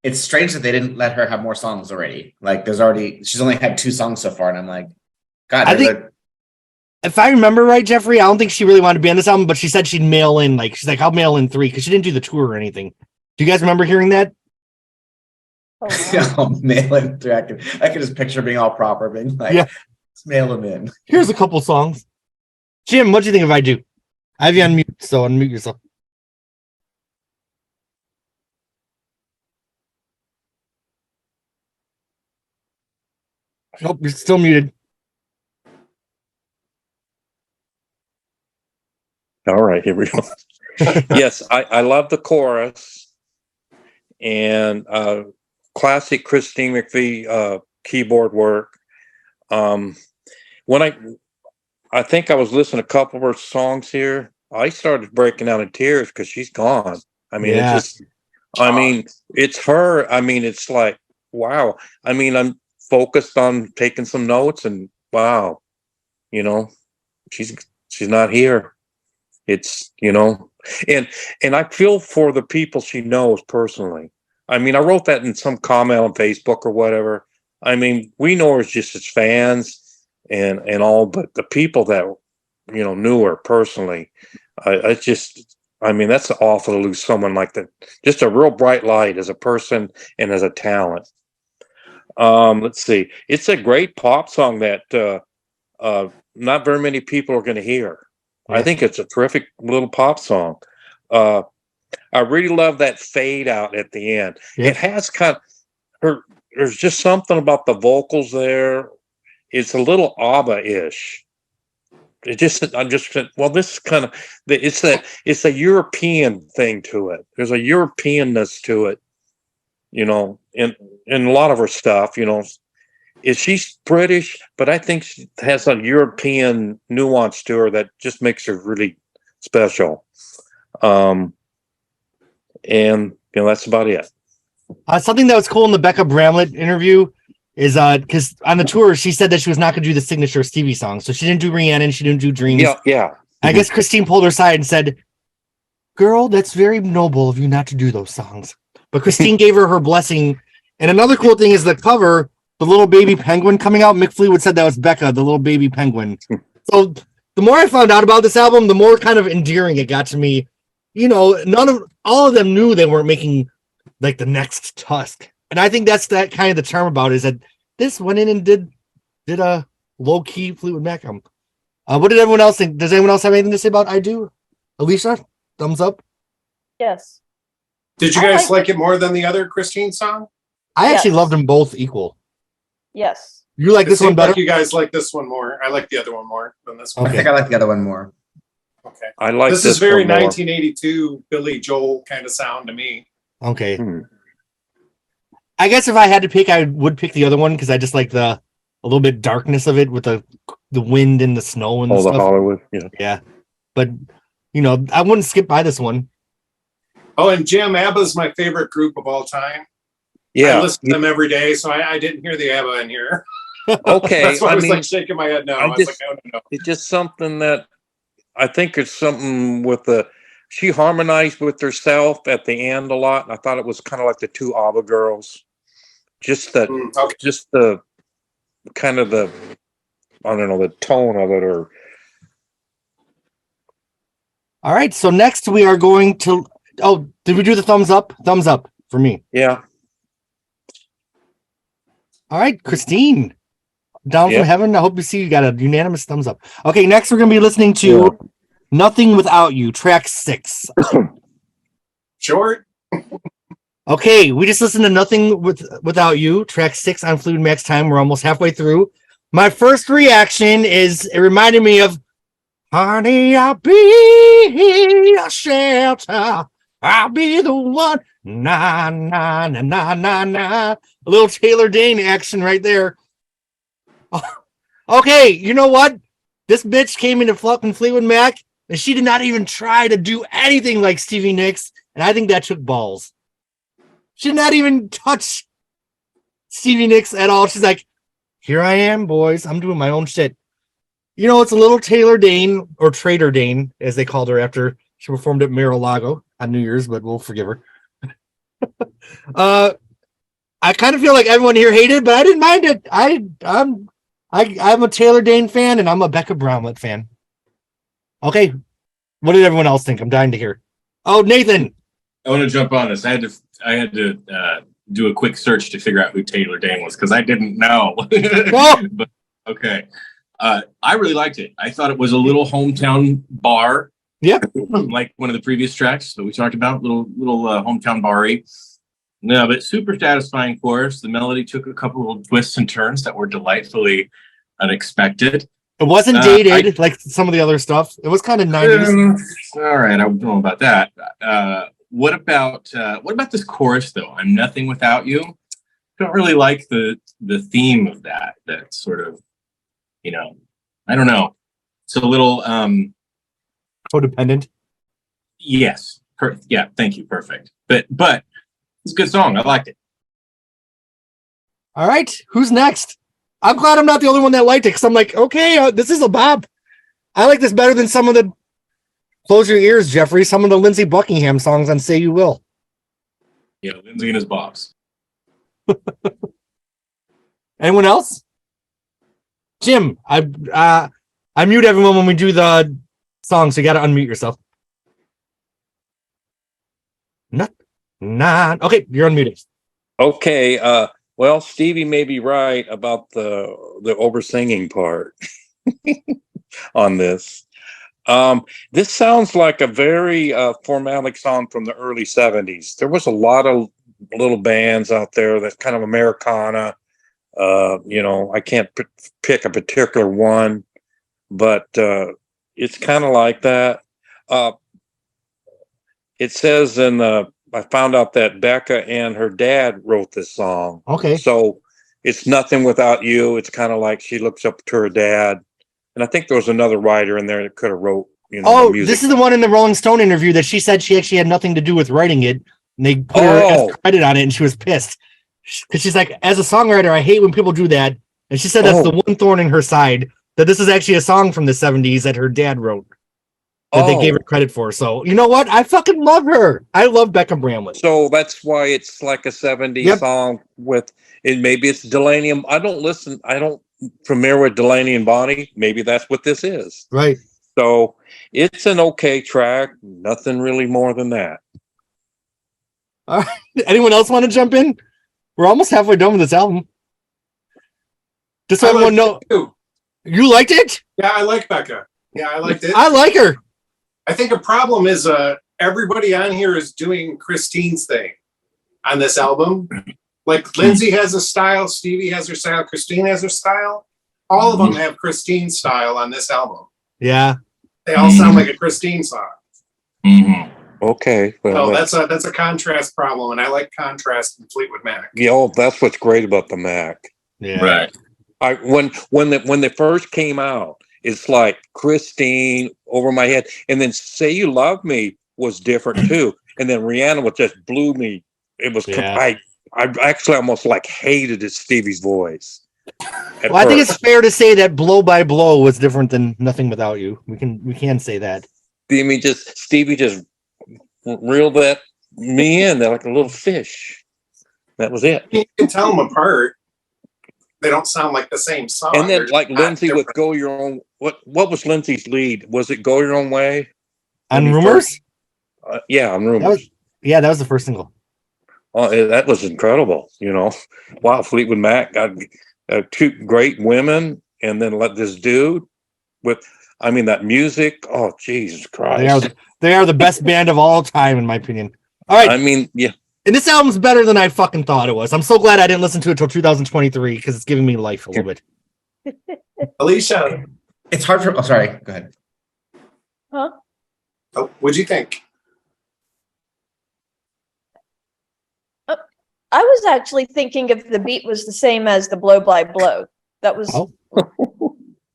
Speaker 2: it's strange that they didn't let her have more songs already. Like, she's only had 2 songs so far, and I'm like, God,
Speaker 1: I think, if I remember right, Jeffrey, I don't think she really wanted to be on this album, but she said she'd mail in, like, she's like, I'll mail in 3, because she didn't do the tour or anything. Do you guys remember hearing that?
Speaker 2: I'll mail in 3. I could just picture being all proper, being like,
Speaker 1: yeah,
Speaker 2: let's mail them in.
Speaker 1: Here's a couple songs. Jim, what do you think if I do? I have you on mute, so unmute yourself. Nope, you're still muted.
Speaker 3: all right. Here we go. Yes, I love the chorus and classic Christine McVie keyboard work. When I think I was listening to a couple of her songs here, I started breaking out in tears because she's gone. I mean,
Speaker 1: Yeah.
Speaker 3: It's her. I mean, it's like, wow. I mean, I'm focused on taking some notes and wow, you know, she's not here. It's, you know, and I feel for the people she knows personally. I mean, I wrote that in some comment on Facebook or whatever. I mean, we know her just as fans and all, but the people that, you know, knew her personally, I mean, that's awful to lose someone like that. Just a real bright light as a person and as a talent. Let's see. It's a great pop song that not very many people are going to hear. Yeah. I think it's a terrific little pop song. I really love that fade out at the end. Yeah. It has there's just something about the vocals there. It's a little ABBA-ish. This is kind of, it's a European thing to it. There's a Europeanness to it, you know, in a lot of her stuff, you know. She's British, but I think she has a European nuance to her that just makes her really special. And you know, that's about it.
Speaker 1: Something that was cool in the Becca Bramlett interview is because on the tour she said that she was not going to do the signature Stevie song, so she didn't do Rhiannon, she didn't do Dreams.
Speaker 3: Yeah.
Speaker 1: I guess Christine pulled her aside and said, "Girl, that's very noble of you not to do those songs." But Christine gave her blessing. And another cool thing is the cover, the little baby penguin coming out. Mick Fleetwood said that was Becca, the little baby penguin. So the more I found out about this album, the more kind of endearing it got to me. You know, all of them knew they weren't making like the next Tusk. And I think that's that kind of the term about it, is that this went in and did a low-key Fleetwood Mac album. What did everyone else think? Does anyone else have anything to say about I Do? Alicia, thumbs up?
Speaker 6: Yes.
Speaker 4: Did you guys like it more than the other Christine song?
Speaker 1: I actually loved them both equal.
Speaker 6: Yes.
Speaker 1: You like this one better?
Speaker 4: Like you guys like this one more. I like the other one more than this one.
Speaker 2: Okay. I think I like the other one more.
Speaker 4: Okay.
Speaker 3: I like
Speaker 4: this is very 1982 Billy Joel kind of sound to me.
Speaker 1: Okay. I guess if I had to pick, I would pick the other one because I just like a little bit darkness of it with the wind and the snow and
Speaker 3: Oh, the
Speaker 1: stuff.
Speaker 3: Hollywood. Yeah.
Speaker 1: Yeah, but I wouldn't skip by this one.
Speaker 4: Oh, and Jim, ABBA's my favorite group of all time.
Speaker 3: Yeah.
Speaker 4: I listen to them every day, so I didn't hear the ABBA in here.
Speaker 3: Okay.
Speaker 4: That's why I was
Speaker 3: mean,
Speaker 4: like shaking my head no. I was like, no.
Speaker 3: it's just something that I think it's something with she harmonized with herself at the end a lot. And I thought it was kind of like the two ABBA girls. Just the kind of the, I don't know, the tone of it or.
Speaker 1: All right. So next we are going to, did we do the thumbs up? Thumbs up for me.
Speaker 3: Yeah.
Speaker 1: All right, Christine, down from heaven. I hope you see you got a unanimous thumbs up. Okay, next we're going to be listening to Nothing Without You, track 6.
Speaker 4: Short.
Speaker 1: Okay, we just listened to Nothing Without You, track 6 on Fleetwood Mac's Time. We're almost halfway through. My first reaction is it reminded me of Honey, I'll be a shelter. I'll be the one. Na, na, na, na, na, na. A little Taylor Dane action right there. Okay, you know what? This bitch came into fucking Fleetwood Mac, and she did not even try to do anything like Stevie Nicks, and I think that took balls. She did not even touch Stevie Nicks at all. She's like, here I am, boys. I'm doing my own shit. It's a little Taylor Dane, or Trader Dane, as they called her after she performed at Mar-a-Lago on New Year's, but we'll forgive her. I kind of feel like everyone here hated it, but I didn't mind it. I'm a Taylor Dane fan, and I'm a Becca Brownlet fan. Okay, what did everyone else think? I'm dying to hear. Oh, Nathan,
Speaker 5: I want to jump on this. I had to do a quick search to figure out who Taylor Dane was because I didn't know. But okay, I really liked it. I thought it was a little hometown bar.
Speaker 1: Yeah,
Speaker 5: like one of the previous tracks that we talked about. Little hometown bar-y. No, but super satisfying chorus. The melody took a couple of twists and turns that were delightfully unexpected.
Speaker 1: It wasn't dated like some of the other stuff. It was kind of 90s.
Speaker 5: All right, I don't know about that. What about this chorus though? I'm nothing without you. Don't really like the theme of that. That sort of, I don't know. It's a little
Speaker 1: codependent.
Speaker 5: Yes. Yeah. Thank you. Perfect. But it's a good song. I liked it.
Speaker 1: All right. Who's next? I'm glad I'm not the only one that liked it because I'm like, okay, this is a bop. I like this better than some of the, close your ears, Jeffrey, some of the Lindsey Buckingham songs on Say You Will.
Speaker 5: Yeah, Lindsey and his bops.
Speaker 1: Anyone else? Jim, I mute everyone when we do the song, so you got to unmute yourself. Okay, you're unmuted.
Speaker 3: Okay, well, Stevie may be right about the over singing part on this. This sounds like a very formalic song from the early 70s. There was a lot of little bands out there that kind of Americana. I can't pick a particular one, but it's kind of like that. It says I found out that Becca and her dad wrote this song.
Speaker 1: Okay.
Speaker 3: So it's Nothing Without You. It's kind of like she looks up to her dad. And I think there was another writer in there that could have wrote, the music.
Speaker 1: This is the one in the Rolling Stone interview that she said she actually had nothing to do with writing it. And they put her as credit on it, and she was pissed. Because she's like, as a songwriter, I hate when people do that. And she said that's the one thorn in her side, that this is actually a song from the 70s that her dad wrote. That they gave her credit for. So, you know what? I fucking love her. I love Becca Bramlett.
Speaker 3: So that's why it's like a 70s song with it. Maybe it's Delaney. I don't familiar with Delaney and Bonnie. Maybe that's what this is.
Speaker 1: Right.
Speaker 3: So it's an okay track. Nothing really more than that.
Speaker 1: All right. Anyone else want to jump in? We're almost halfway done with this album. Just so everyone know. You liked it?
Speaker 4: Yeah, I like Becca. Yeah, I liked it.
Speaker 1: I like her.
Speaker 4: I think a problem is everybody on here is doing Christine's thing on this album. Like Lindsay has a style, Stevie has her style, Christine has her style. All of them have Christine's style on this album.
Speaker 1: Yeah.
Speaker 4: They all sound like a Christine song.
Speaker 3: Mm-hmm. Okay. Well,
Speaker 4: So that's a contrast problem, and I like contrast in Fleetwood Mac.
Speaker 3: yeah, oh, that's what's great about the Mac.
Speaker 1: Yeah.
Speaker 5: Right.
Speaker 3: When they first came out, it's like Christine, Over My Head, and then Say You Love Me was different too, and then Rihanna was just blew me. It was I actually almost like hated Stevie's voice.
Speaker 1: Well, I think it's fair to say that Blow by Blow was different than Nothing Without You. We can say that.
Speaker 3: I mean, Stevie just reeled that me in there like a little fish. That was it.
Speaker 4: You can tell them apart. They don't sound like the same song.
Speaker 3: And then
Speaker 4: They're
Speaker 3: like
Speaker 4: not
Speaker 3: Lindsay with
Speaker 4: different.
Speaker 3: Go Your Own. What was Lindsay's lead? Was it Go Your Own Way?
Speaker 1: On Rumors?
Speaker 3: Yeah, on Rumors.
Speaker 1: That was the first single.
Speaker 3: Oh, that was incredible. Wow, Fleetwood Mac got two great women, and then let this dude with, I mean, that music. Oh, Jesus Christ!
Speaker 1: They are the best band of all time, in my opinion. All right.
Speaker 3: I mean, yeah.
Speaker 1: And this album's better than I fucking thought it was. I'm so glad I didn't listen to it till 2023 because it's giving me life a little bit.
Speaker 4: Alicia,
Speaker 2: It's hard for. Oh, sorry. Go ahead.
Speaker 6: Huh?
Speaker 4: What'd you think?
Speaker 6: I was actually thinking if the beat was the same as the Blow by Blow. That was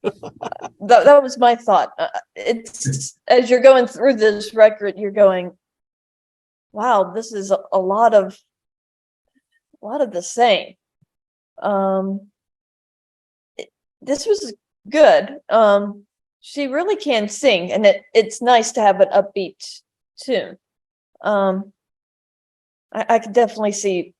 Speaker 6: that was my thought. It's as you're going through this record, you're going, wow, this is a lot of the same. This was good. She really can sing, and it's nice to have an upbeat tune. I could definitely see,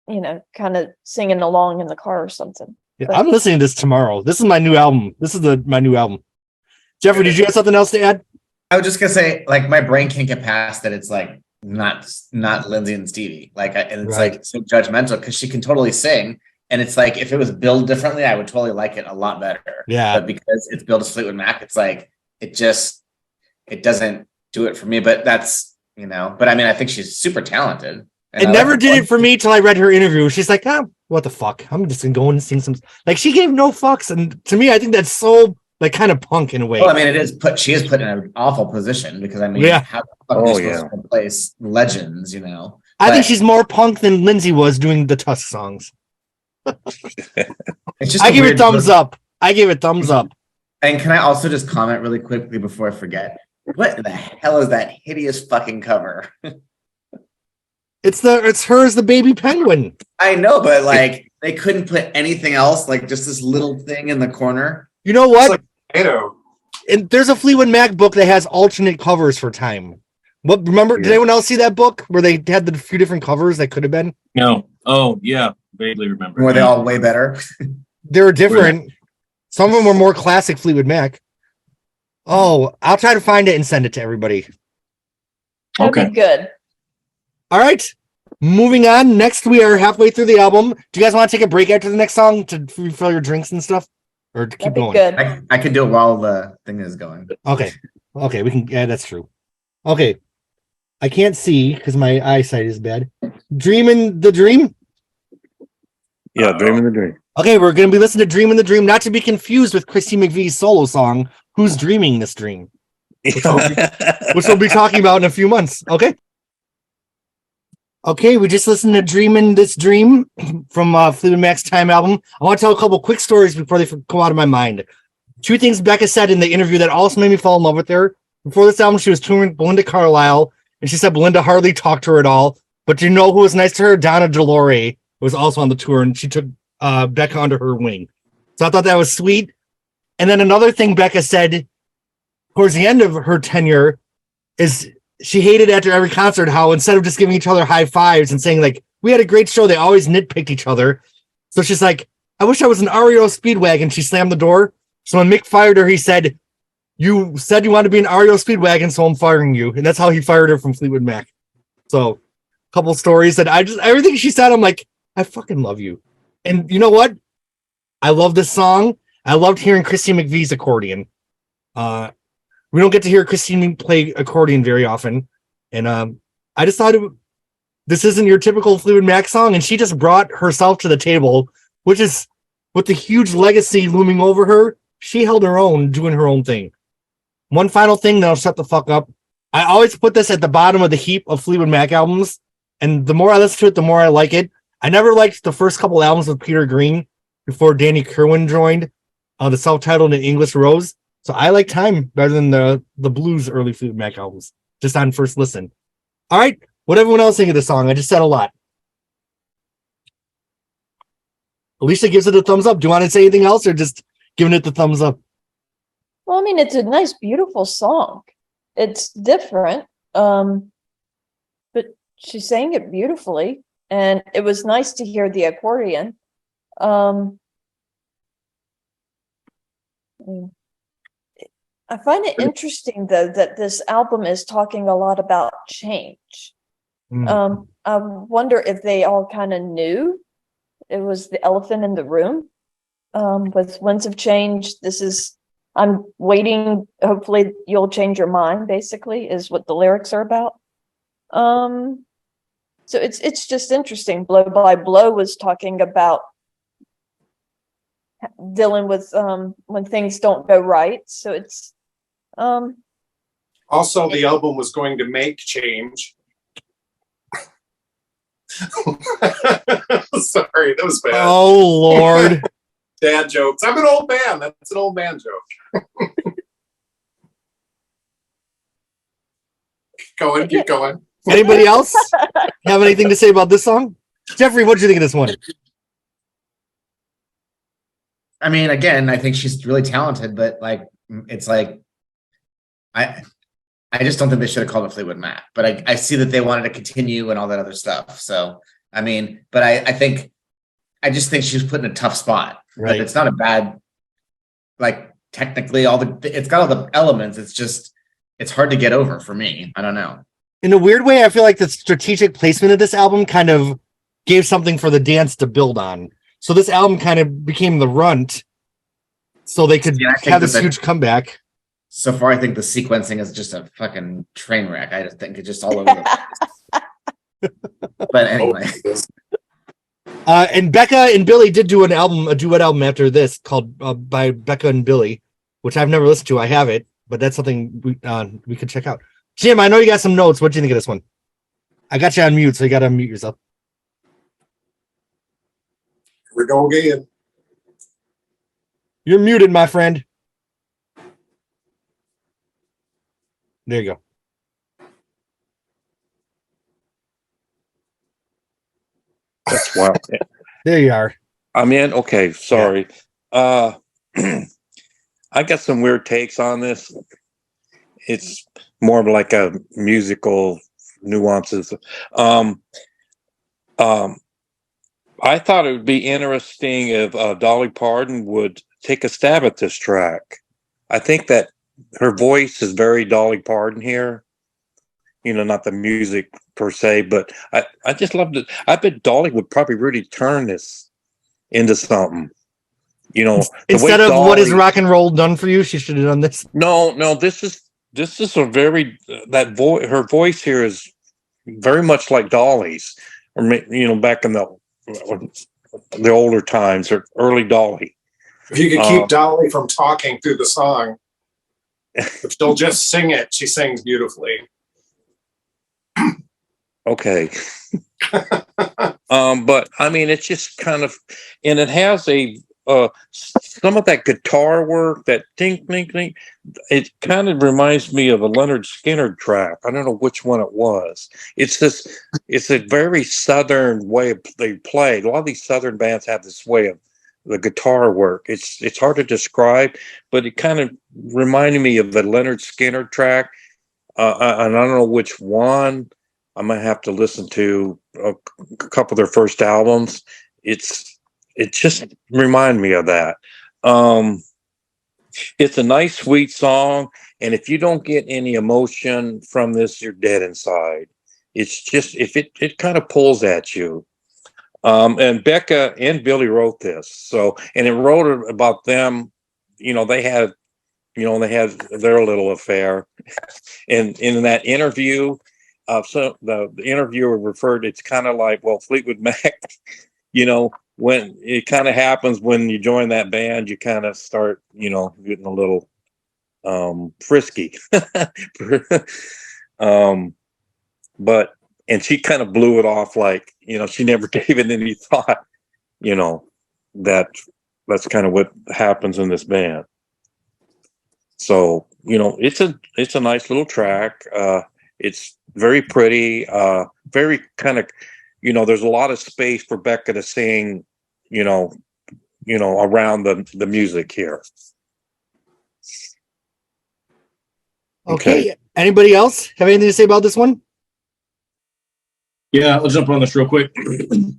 Speaker 6: kind of singing along in the car or something.
Speaker 1: Yeah, I'm listening to this tomorrow. This is my new album. This is my new album. Jeffrey, did you have something else to add?
Speaker 2: I was just gonna say, like, my brain can't get past that. It's like not Lindsay and Stevie, and it's like so judgmental because she can totally sing, and it's like if it was billed differently, I would totally like it a lot better.
Speaker 1: Yeah,
Speaker 2: but because it's billed as Fleetwood Mac, it's like it doesn't do it for me. But that's But I mean, I think she's super talented.
Speaker 1: It never did it for me till I read her interview. She's like, what the fuck? I'm just gonna go and sing some. Like, she gave no fucks, and to me, I think that's so like kind of punk in a way.
Speaker 2: Well, I mean, she is put in an awful position because how the fuck are you supposed to replace legends?
Speaker 1: I think she's more punk than Lindsay was doing the Tusk songs.
Speaker 2: It's just
Speaker 1: I give it thumbs up. I give it thumbs up.
Speaker 2: And can I also just comment really quickly before I forget? What the hell is that hideous fucking cover?
Speaker 1: It's her as the baby penguin.
Speaker 2: I know, but like they couldn't put anything else, like just this little thing in the corner.
Speaker 1: You know what?
Speaker 4: Potato.
Speaker 1: And there's a Fleetwood Mac book that has alternate covers for time. What? Remember? Did anyone else see that book where they had the few different covers that could have been?
Speaker 5: No. Oh, yeah. Vaguely remember.
Speaker 2: Were they all way better?
Speaker 1: They were different. Some of them were more classic Fleetwood Mac. Oh, I'll try to find it and send it to everybody.
Speaker 6: That'd be good.
Speaker 1: All right. Moving on. Next, we are halfway through the album. Do you guys want to take a break after the next song to refill your drinks and stuff? Or to keep
Speaker 6: That'd be
Speaker 1: going?
Speaker 6: good.
Speaker 2: I could do it while the thing is going.
Speaker 1: Okay, we can. Yeah, that's true. Okay, I can't see because my eyesight is bad. Dreamin' the Dream.
Speaker 3: Yeah, Dreamin' the Dream.
Speaker 1: Okay, we're gonna be listening to Dreamin' the Dream, not to be confused with Christy McVie's solo song, "Who's Dreaming This Dream," which we'll be talking about in a few months. Okay, we just listened to Dreamin' This Dream from Fleetwood Mac's Time album. I want to tell a couple quick stories before they come out of my mind. Two things Becca said in the interview that also made me fall in love with her. Before this album, she was touring with Belinda Carlisle, and she said Belinda hardly talked to her at all. But you know who was nice to her? Donna DeLore was also on the tour, and she took Becca under her wing. So I thought that was sweet. And then another thing Becca said towards the end of her tenure is she hated after every concert how instead of just giving each other high fives and saying like, we had a great show, they always nitpicked each other. So she's like, I wish I was an REO Speedwagon. She slammed the door. So when Mick fired her, he said, you said you wanted to be an REO Speedwagon, so I'm firing you. And that's how he fired her from Fleetwood Mac. So a couple stories that everything she said, I'm like, I fucking love you. And you know what? I love this song. I loved hearing Christy McVie's accordion. We don't get to hear Christine play accordion very often. And I just thought this isn't your typical Fleetwood Mac song. And she just brought herself to the table, which is with the huge legacy looming over her. She held her own, doing her own thing. One final thing, then I'll shut the fuck up. I always put this at the bottom of the heap of Fleetwood Mac albums, and the more I listen to it, the more I like it. I never liked the first couple albums with Peter Green before Danny Kerwin joined, the self-titled and English Rose. So I like Time better than the blues early Fleetwood Mac albums, just on first listen. All right, what everyone else think of the song? I just said a lot. Alicia gives it a thumbs up. Do you want to say anything else, or just giving it the thumbs up?
Speaker 6: Well, I mean, it's a nice, beautiful song. It's different, but she sang it beautifully, and it was nice to hear the accordion. I find it interesting, though, that this album is talking a lot about change. I wonder if they all kind of knew it was the elephant in the room. With Winds of Change, I'm waiting, hopefully you'll change your mind, basically, is what the lyrics are about. So it's just interesting. Blow by Blow was talking about dealing with when things don't go right. So it's
Speaker 4: Also, the album was going to make change. Sorry, that was bad.
Speaker 1: Oh, Lord.
Speaker 4: Dad jokes. I'm an old man. That's an old man joke. Keep going.
Speaker 1: Anybody else have anything to say about this song? Jeffrey, what did you think of this one?
Speaker 2: I mean, again, I think she's really talented, but like, it's like, I just don't think they should have called it Fleetwood Mac, but I see that they wanted to continue and all that other stuff. So, I mean, but I just think she was put in a tough spot.
Speaker 1: Right.
Speaker 2: But it's not a bad, like, technically it's got all the elements. It's just, it's hard to get over for me. I don't know.
Speaker 1: In a weird way, I feel like the strategic placement of this album kind of gave something for the dance to build on. So this album kind of became the runt, so they could have this huge comeback.
Speaker 2: So far, I think the sequencing is just a fucking train wreck. I just think it's just all over the place. But anyway.
Speaker 1: And Becca and Billy did do a duet album after this called by Becca and Billy, which I've never listened to. I have it, but that's something we could check out. Jim, I know you got some notes. What do you think of this one? I got you on mute, so you got to unmute yourself.
Speaker 4: Here we go again.
Speaker 1: You're muted, my friend. There you go.
Speaker 3: That's wild.
Speaker 1: There you are.
Speaker 3: I'm in. Okay, sorry. I got some weird takes on this. It's more of like a musical nuances. I thought it would be interesting if Dolly Parton would take a stab at this track. I think that her voice is very Dolly Parton here. You know, not the music per se, but I just loved it. I bet Dolly would probably really turn this into something. You know,
Speaker 1: instead of What Is Rock and Roll Done For You, she should have done this.
Speaker 3: No, this is a very her voice here is very much like Dolly's, or you know, back in the older times or early Dolly.
Speaker 4: If you could keep Dolly from talking through the song, if she'll just sing it, she sings beautifully.
Speaker 3: Okay. But I mean, it's just kind of, and it has some of that guitar work, that ding, ding, ding. It kind of reminds me of a Leonard Skinner track. I don't know which one it was. It's a very Southern way they play. A lot of these Southern bands have this way of the guitar work. It's hard to describe, but it kind of reminded me of the Leonard Skinner track. And I don't know which one. I might have to listen to a couple of their first albums. It just reminded me of that. It's a nice, sweet song, and if you don't get any emotion from this, you're dead inside. It's just if it kind of pulls at you. And Becca and Billy wrote this, and it wrote about them. You know, they had their little affair, and in that interview. So the interviewer referred, it's kind of like, well, Fleetwood Mac, you know, when it kind of happens when you join that band, you kind of start, you know, getting a little frisky. But and she kind of blew it off like, she never gave it any thought, that's kind of what happens in this band. So, it's a nice little track. It's very pretty, very kind of, there's a lot of space for Becca to sing, around the music here.
Speaker 1: Okay. Anybody else have anything to say about this one?
Speaker 5: Yeah, I'll jump on this real quick. It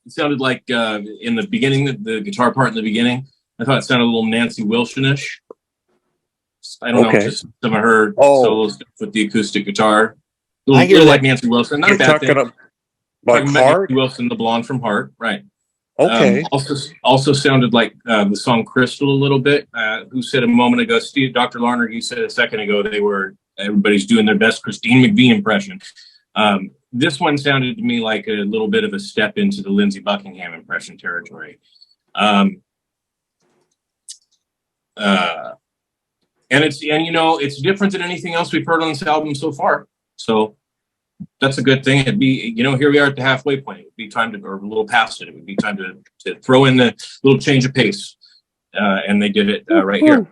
Speaker 5: sounded like in the beginning, the guitar part in the beginning, I thought it sounded a little Nancy Wilson-ish. I don't know, just some of her solos with the acoustic guitar. A little like Nancy Wilson. Not a bad thing.
Speaker 3: Like Heart?
Speaker 5: Nancy Wilson, the blonde from Heart, right.
Speaker 3: Okay.
Speaker 5: Also sounded like the song Crystal a little bit. Who said a moment ago, Dr. Larner, you said a second ago, everybody's doing their best Christine McVie impression. This one sounded to me like a little bit of a step into the Lindsey Buckingham impression territory. And it's different than anything else we've heard on this album so far. So that's a good thing. It'd be, here we are at the halfway point. It'd be time to, or a little past it. It would be time to throw in the little change of pace. And they did it right here.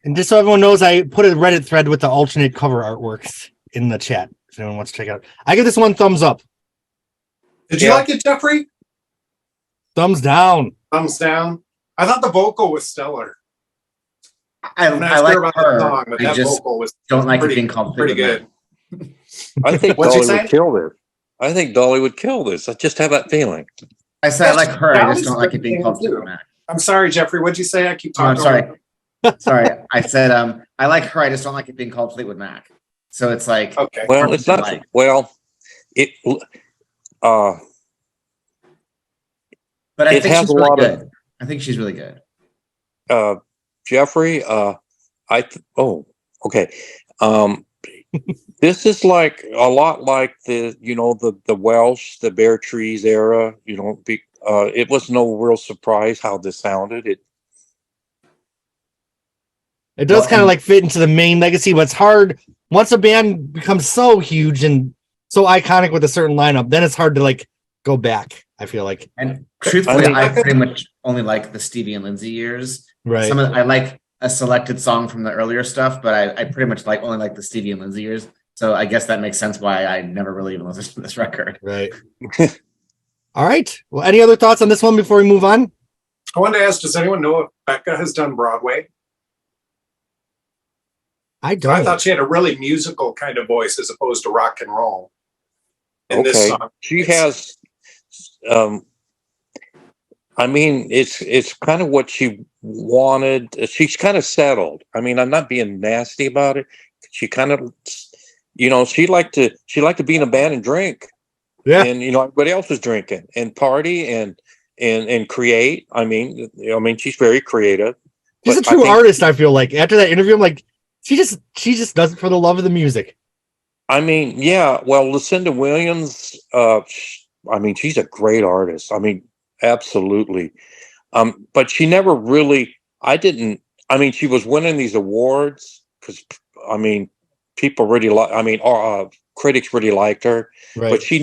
Speaker 1: And just so everyone knows, I put a Reddit thread with the alternate cover artworks in the chat. If anyone wants to check it out, I give this one thumbs up.
Speaker 4: Did you like it, Jeffrey?
Speaker 1: Thumbs down.
Speaker 4: Thumbs down. I thought the vocal was stellar.
Speaker 2: I like her.
Speaker 4: Song, but
Speaker 2: I just don't like it being called
Speaker 4: pretty good.
Speaker 3: I think Dolly would kill this. I think Dolly would kill this. I just have that feeling.
Speaker 2: I said I like her. I just don't like it being called Fleetwood Mac.
Speaker 4: I'm sorry, Jeffrey. What'd you say? I keep talking.
Speaker 2: I'm sorry. Sorry. I said I like her. I just don't like it being called Fleetwood Mac. So it's like,
Speaker 4: okay.
Speaker 3: Well, it's not.
Speaker 2: Like.
Speaker 3: Well, it.
Speaker 2: But I think she's really good. I think she's really good.
Speaker 3: Jeffrey, okay. This is like a lot like the Welsh, the Bare Trees era. It was no real surprise how this sounded.
Speaker 1: It does kind of like fit into the main legacy, but it's hard once a band becomes so huge and so iconic with a certain lineup, then it's hard to like go back, I feel like.
Speaker 2: And truthfully, I pretty much only like the Stevie and Lindsey years.
Speaker 1: Right.
Speaker 2: I like a selected song from the earlier stuff, but I pretty much only like the Stevie and Lindsey years. So I guess that makes sense why I never really even listened to this record.
Speaker 1: Right. All right. Well, any other thoughts on this one before we move on?
Speaker 4: I wanted to ask, does anyone know if Becca has done Broadway?
Speaker 1: I don't.
Speaker 4: I thought she had a really musical kind of voice as opposed to rock and roll. In this song.
Speaker 3: She has. I mean, it's kind of what she wanted. She's kind of settled. I mean, I'm not being nasty about it. She kind of, she liked to be in a band and drink. Yeah. And everybody else was drinking and party and create. I mean, she's very creative.
Speaker 1: She's a true artist. I feel like after that interview, I'm like, she just does it for the love of the music.
Speaker 3: I mean, yeah. Well, Lucinda Williams, she's a great artist. I mean, absolutely. But she never really. She was winning these awards because people really critics really liked her. Right. But she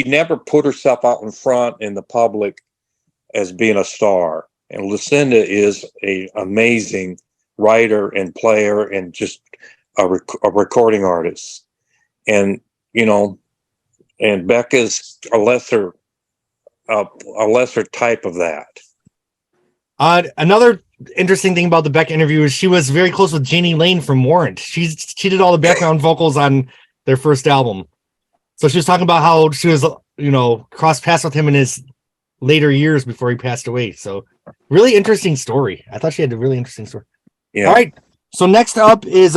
Speaker 3: never put herself out in front in the public as being a star. And Lucinda is an amazing writer and player and just a recording artist. And and Becca's a lesser type of that.
Speaker 1: Another interesting thing about the Becca interview is she was very close with Janie Lane from Warrant. She did all the background vocals on their first album. So she was talking about how she was, cross paths with him in his later years before he passed away. So really interesting story. I thought she had a really interesting story. Yeah. All right. So next up is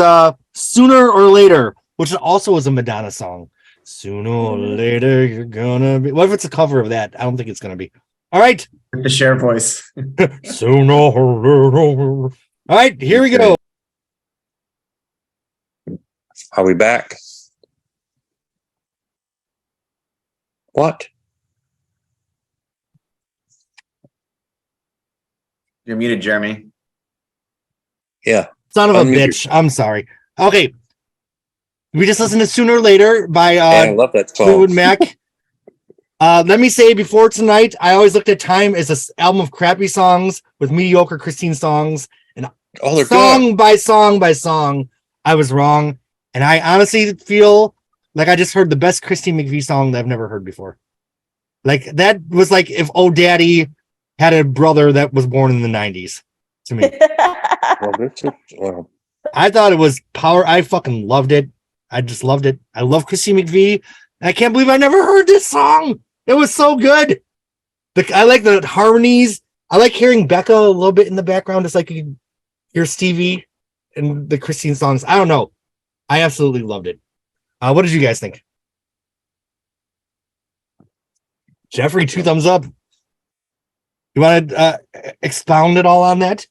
Speaker 1: Sooner or Later, which also is a Madonna song. Sooner or later, you're gonna be. What if it's a cover of that? I don't think it's gonna be. All right.
Speaker 2: The Cher voice.
Speaker 1: Sooner or later. All right, here we go.
Speaker 3: Are we back? What?
Speaker 2: You're muted, Jeremy.
Speaker 3: Yeah.
Speaker 1: Son of a bitch. I'm sorry. Okay. We just listened to Sooner or Later by
Speaker 3: Yeah, I love that song.
Speaker 1: Fleetwood Mac. Let me say before tonight, I always looked at Time as an album of crappy songs with mediocre Christine songs. And
Speaker 3: Oh, they're
Speaker 1: song
Speaker 3: good.
Speaker 1: by song by song, I was wrong. And I honestly feel like I just heard the best Christine McVie song that I've never heard before. Like that was like if Oh Daddy had a brother that was born in the 90s to me.
Speaker 3: Well,
Speaker 1: I thought it was power. I fucking loved it. I just loved it. I love Christine McVie. And I can't believe I never heard this song. It was so good. I like the harmonies. I like hearing Becca a little bit in the background, just like you can hear Stevie and the Christine songs. I don't know. I absolutely loved it. What did you guys think? Jeffrey, 2 thumbs up. You want to expound it all on that?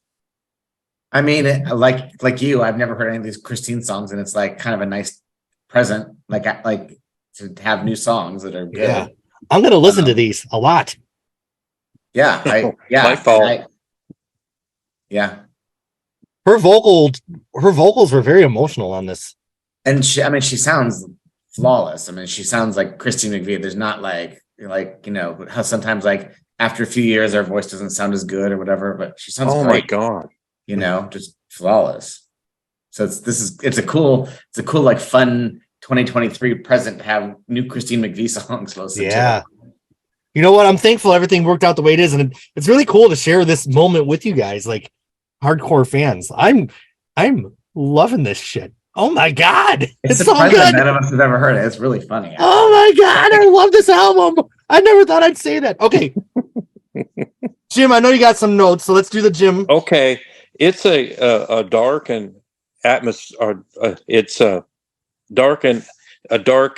Speaker 2: I mean, like you, I've never heard any of these Christine songs, and it's like kind of a nice present, like to have new songs that are good.
Speaker 1: Yeah, I'm gonna listen to these a lot.
Speaker 2: Yeah,
Speaker 3: My fault.
Speaker 2: Yeah,
Speaker 1: Her vocals were very emotional on this.
Speaker 2: and she sounds flawless. I mean, she sounds like Christine McVie. There's not like how sometimes like after a few years our voice doesn't sound as good or whatever, but she sounds
Speaker 3: oh
Speaker 2: great.
Speaker 3: my God.
Speaker 2: Just flawless. So it's a cool like fun 2023 present to have new Christine McVie songs to listen to.
Speaker 1: You know what? I'm thankful everything worked out the way it is, and it's really cool to share this moment with you guys, like hardcore fans. I'm loving this shit. Oh my God, it's so good.
Speaker 2: None of us have ever heard it. It's really funny. Actually.
Speaker 1: Oh my God, I love this album. I never thought I'd say that. Okay, Jim, I know you got some notes, so let's do the Jim.
Speaker 3: Okay, it's a dark and atmosphere. It's a dark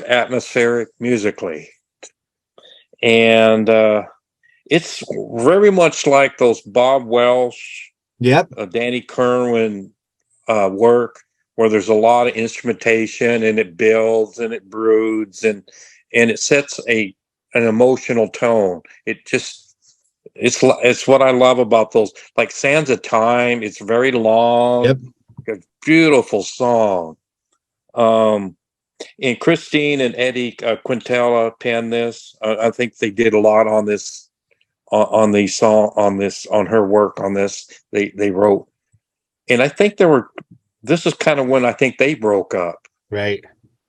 Speaker 3: atmospheric musically, and it's very much like those Bob Welsh, Danny Kerwin work, where there's a lot of instrumentation and it builds and it broods and it sets an emotional tone. It's what I love about those, like Sands of Time. It's very long, a beautiful song. And Christine and Eddie Quintella penned this. I think they did a lot on this, on the song, on her work on this. They wrote, and I think this is kind of when I think they broke up.
Speaker 1: Right.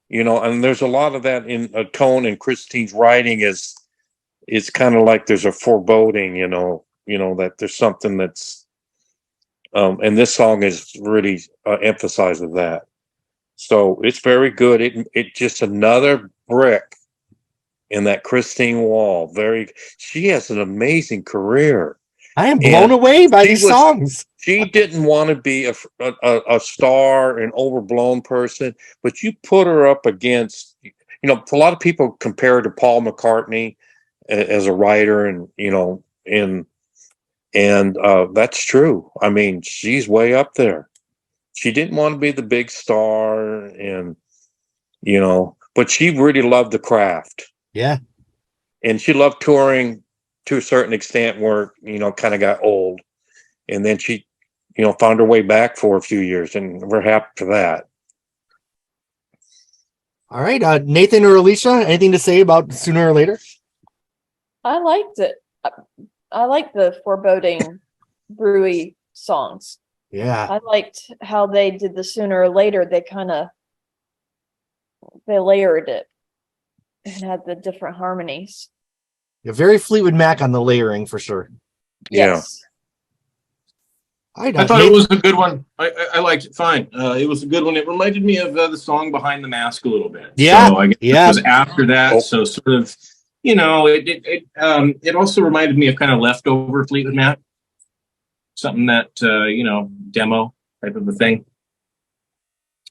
Speaker 3: And there's a lot of that in a tone in Christine's writing it's kind of like there's a foreboding, that there's something that's, and this song is really emphasizes that. So it's very good. It just another brick in that Christine wall. She has an amazing career.
Speaker 1: I am blown away by these songs.
Speaker 3: She didn't want to be a star, an overblown person, but you put her up against, a lot of people compare her to Paul McCartney as a writer, and that's true. I mean, she's way up there. She didn't want to be the big star, and but she really loved the craft.
Speaker 1: Yeah,
Speaker 3: and she loved touring to a certain extent, where kind of got old, and then she found her way back for a few years, and we're happy for that.
Speaker 1: All right, Nathan or Alicia, anything to say about Sooner or Later?
Speaker 6: I liked it. I like the foreboding, brewy songs.
Speaker 1: Yeah,
Speaker 6: I liked how they did the Sooner or Later. They layered it and had the different harmonies.
Speaker 1: You're very Fleetwood Mac on the layering for sure.
Speaker 6: Yes.
Speaker 5: I thought it was a good one. I liked it fine. It was a good one. It reminded me of the song Behind the Mask a little bit.
Speaker 1: Yeah.
Speaker 5: So I guess it was after that. So sort of, it also reminded me of kind of leftover Fleetwood Mac. Something that, demo type of a thing.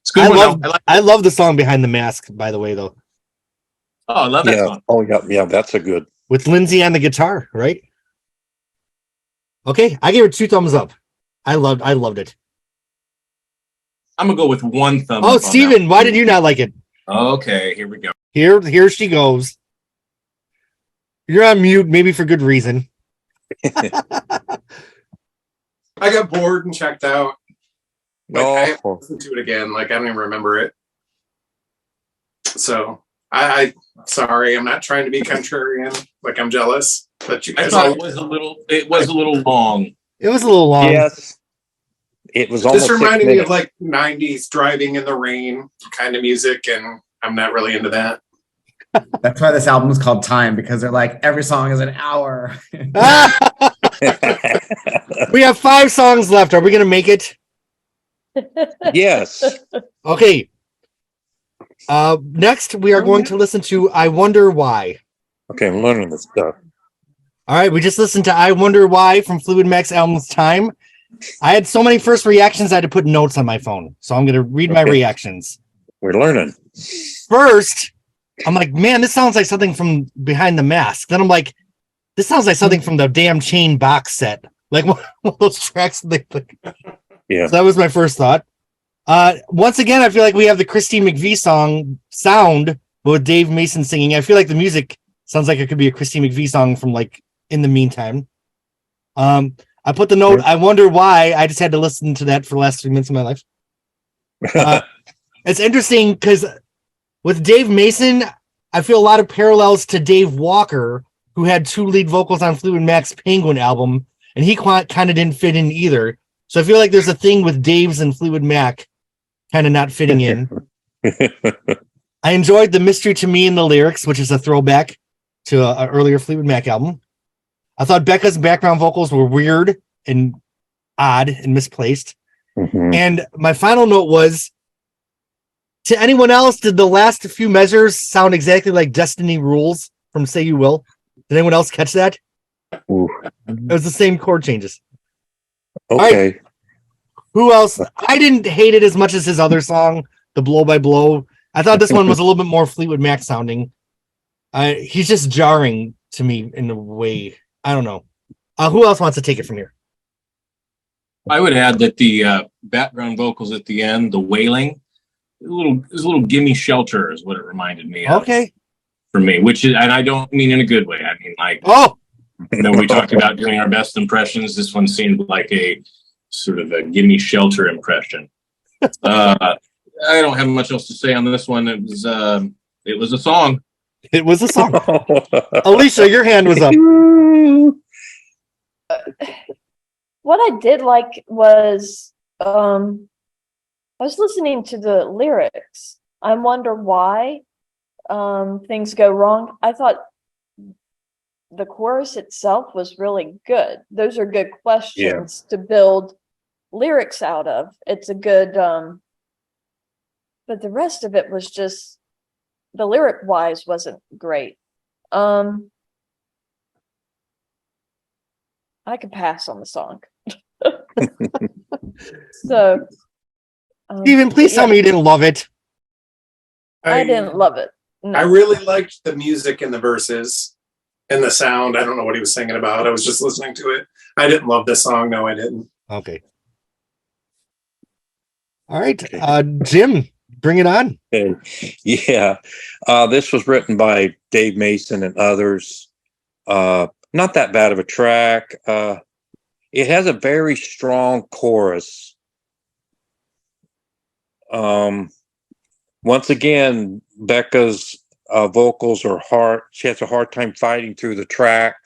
Speaker 5: It's a good one.
Speaker 1: I love the song Behind the Mask, by the way, though.
Speaker 5: Oh, I love that song.
Speaker 3: Oh, yeah, that's a good.
Speaker 1: With Lindsay on the guitar, right? Okay, I gave it 2 thumbs up. I loved it.
Speaker 5: I'm gonna go with 1 thumb up.
Speaker 1: Oh, Steven, why did you not like it?
Speaker 5: Okay, here we go.
Speaker 1: Here she goes. You're on mute, maybe for good reason.
Speaker 4: I got bored and checked out. I have to
Speaker 3: No.
Speaker 4: listen to it again. Like, I don't even remember it. So I sorry, I'm not trying to be contrarian. Like I'm jealous that you
Speaker 5: I
Speaker 4: guys
Speaker 5: thought
Speaker 4: all
Speaker 5: it was a little long.
Speaker 1: It was a little long.
Speaker 3: Yes. It was
Speaker 4: this
Speaker 3: almost 6
Speaker 4: reminded me of
Speaker 3: minutes.
Speaker 4: like 90s driving in the rain kind of music, and I'm not really into that.
Speaker 2: That's why this album is called Time, because they're like every song is an hour.
Speaker 1: We have 5 songs left. Are we going to make it?
Speaker 3: Yes.
Speaker 1: Okay. Next, we are going to listen to I Wonder Why.
Speaker 3: Okay, I'm learning this stuff.
Speaker 1: All right, we just listened to I Wonder Why from Fleetwood Mac's album's Time. I had so many first reactions, I had to put notes on my phone. So I'm going to read my reactions.
Speaker 3: We're learning.
Speaker 1: First, I'm like, man, this sounds like something from Behind the Mask. Then I'm like, this sounds like something from the damn Chain box set. Like one of those tracks.
Speaker 3: Yeah.
Speaker 1: So that was my first thought. Once again, I feel like we have the Christine McVie song sound, but with Dave Mason singing. I feel like the music sounds like it could be a Christine McVie song from like In the Meantime. I put the note, I wonder why. I just had to listen to that for the last 3 minutes of my life. It's interesting because with Dave Mason, I feel a lot of parallels to Dave Walker, who had 2 lead vocals on Fleetwood Mac's Penguin album, and he kind of didn't fit in either. So I feel like there's a thing with Dave's and Fleetwood Mac kind of not fitting in. I enjoyed the mystery to me in the lyrics, which is a throwback to an earlier Fleetwood Mac album. I thought Becca's background vocals were weird and odd and misplaced.
Speaker 3: Mhm.
Speaker 1: And my final note was, to anyone else, did the last few measures sound exactly like Destiny Rules from Say You Will? Did anyone else catch that?
Speaker 3: Ooh.
Speaker 1: It was the same chord changes.
Speaker 3: Okay.
Speaker 1: Who else? I didn't hate it as much as his other song, The Blow by Blow. I thought this one was a little bit more Fleetwood Mac sounding. He's just jarring to me in a way. I don't know. Who else wants to take it from here?
Speaker 5: I would add that the background vocals at the end, the wailing, a little "Gimme Shelter" is what it reminded me of.
Speaker 1: Okay.
Speaker 5: For me, which is, and I don't mean in a good way. I mean, like,
Speaker 1: Oh,
Speaker 5: we talked about doing our best impressions. This one seemed like a sort of a "Gimme Shelter" impression. I don't have much else to say on this one. It was a song.
Speaker 1: it was a song. Alicia, your hand was up.
Speaker 6: What I did like was I was listening to the lyrics. I wonder why things go wrong. I thought the chorus itself was really good. Those are good questions to build lyrics out of. It's a good but the rest of it was just, the lyric wise wasn't great. I could pass on the song. So
Speaker 1: Steven, please tell me you didn't love it.
Speaker 6: I didn't love it. No.
Speaker 4: I really liked the music in the verses and the sound. I don't know what he was singing about. I was just listening to it. I didn't love this song. No, I didn't.
Speaker 1: Okay. All right. Jim, bring it on.
Speaker 3: Okay. Yeah. This was written by Dave Mason and others. Not that bad of a track. It has a very strong chorus. Once again, Becca's vocals are hard. She has a hard time fighting through the track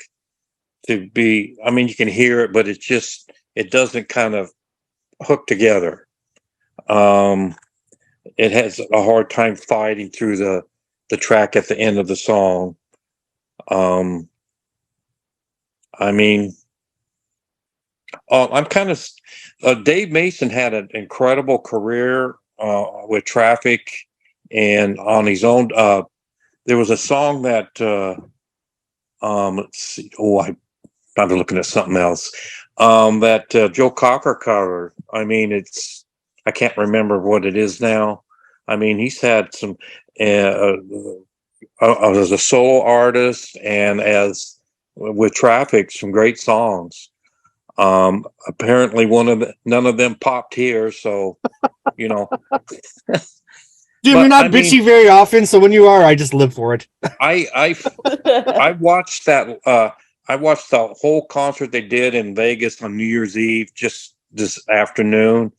Speaker 3: to be, I mean, you can hear it, but it doesn't kind of hook together. It has a hard time fighting through the track at the end of the song. I mean, I'm kind of, Dave Mason had an incredible career with Traffic and on his own. There was a song that, let's see, I'm looking at something else, that Joe Cocker covered. I mean, I can't remember what it is now. I mean, he's had some, as a solo artist and with Traffic, some great songs. Apparently none of them popped here, so you know.
Speaker 1: Jim, you're not bitchy very often, so when you are, I just live for it.
Speaker 3: I watched that. I watched the whole concert they did in Vegas on New Year's Eve just this afternoon,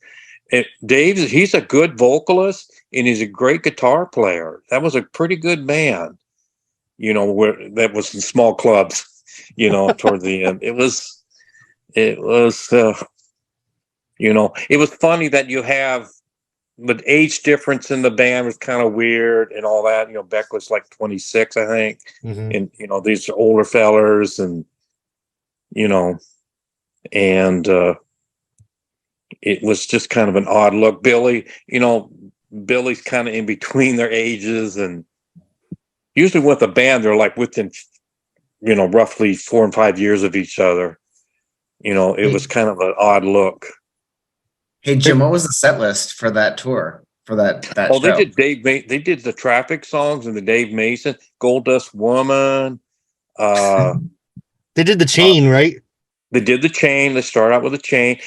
Speaker 3: He's a good vocalist and he's a great guitar player. That was a pretty good band, that was in small clubs, toward the end. It was it was funny that you have the age difference in the band was kind of weird and all that. Beck was like 26, I think.
Speaker 1: Mhm.
Speaker 3: And, these older fellers and, and, it was just kind of an odd look. Billy's kind of in between their ages, and usually with a band, they're like within, roughly 4 and 5 years of each other. It was kind of an odd look.
Speaker 2: Hey Jim, what was the set list for that tour? For that
Speaker 3: Oh,
Speaker 2: show?
Speaker 3: They did the Traffic songs and the Dave Mason, Gold Dust Woman.
Speaker 1: They did the Chain, right?
Speaker 3: They did the Chain. They start out with a Chain.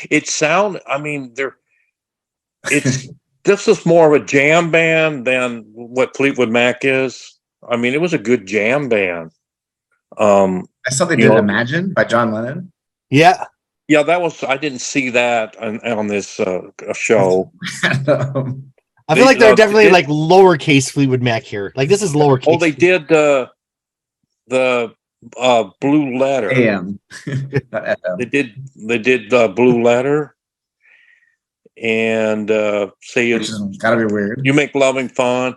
Speaker 3: This is more of a jam band than what Fleetwood Mac is. It was a good jam band.
Speaker 2: I saw they did Imagine by John Lennon.
Speaker 1: Yeah.
Speaker 3: Yeah, I didn't see that on this show.
Speaker 1: I feel like they're definitely like lowercase Fleetwood Mac here. Like this is lowercase.
Speaker 3: Oh, they did the Blue Letter.
Speaker 2: AM. Not FM.
Speaker 3: They did the Blue Letter, and
Speaker 2: Which is gotta be weird.
Speaker 3: You Make Loving Fun.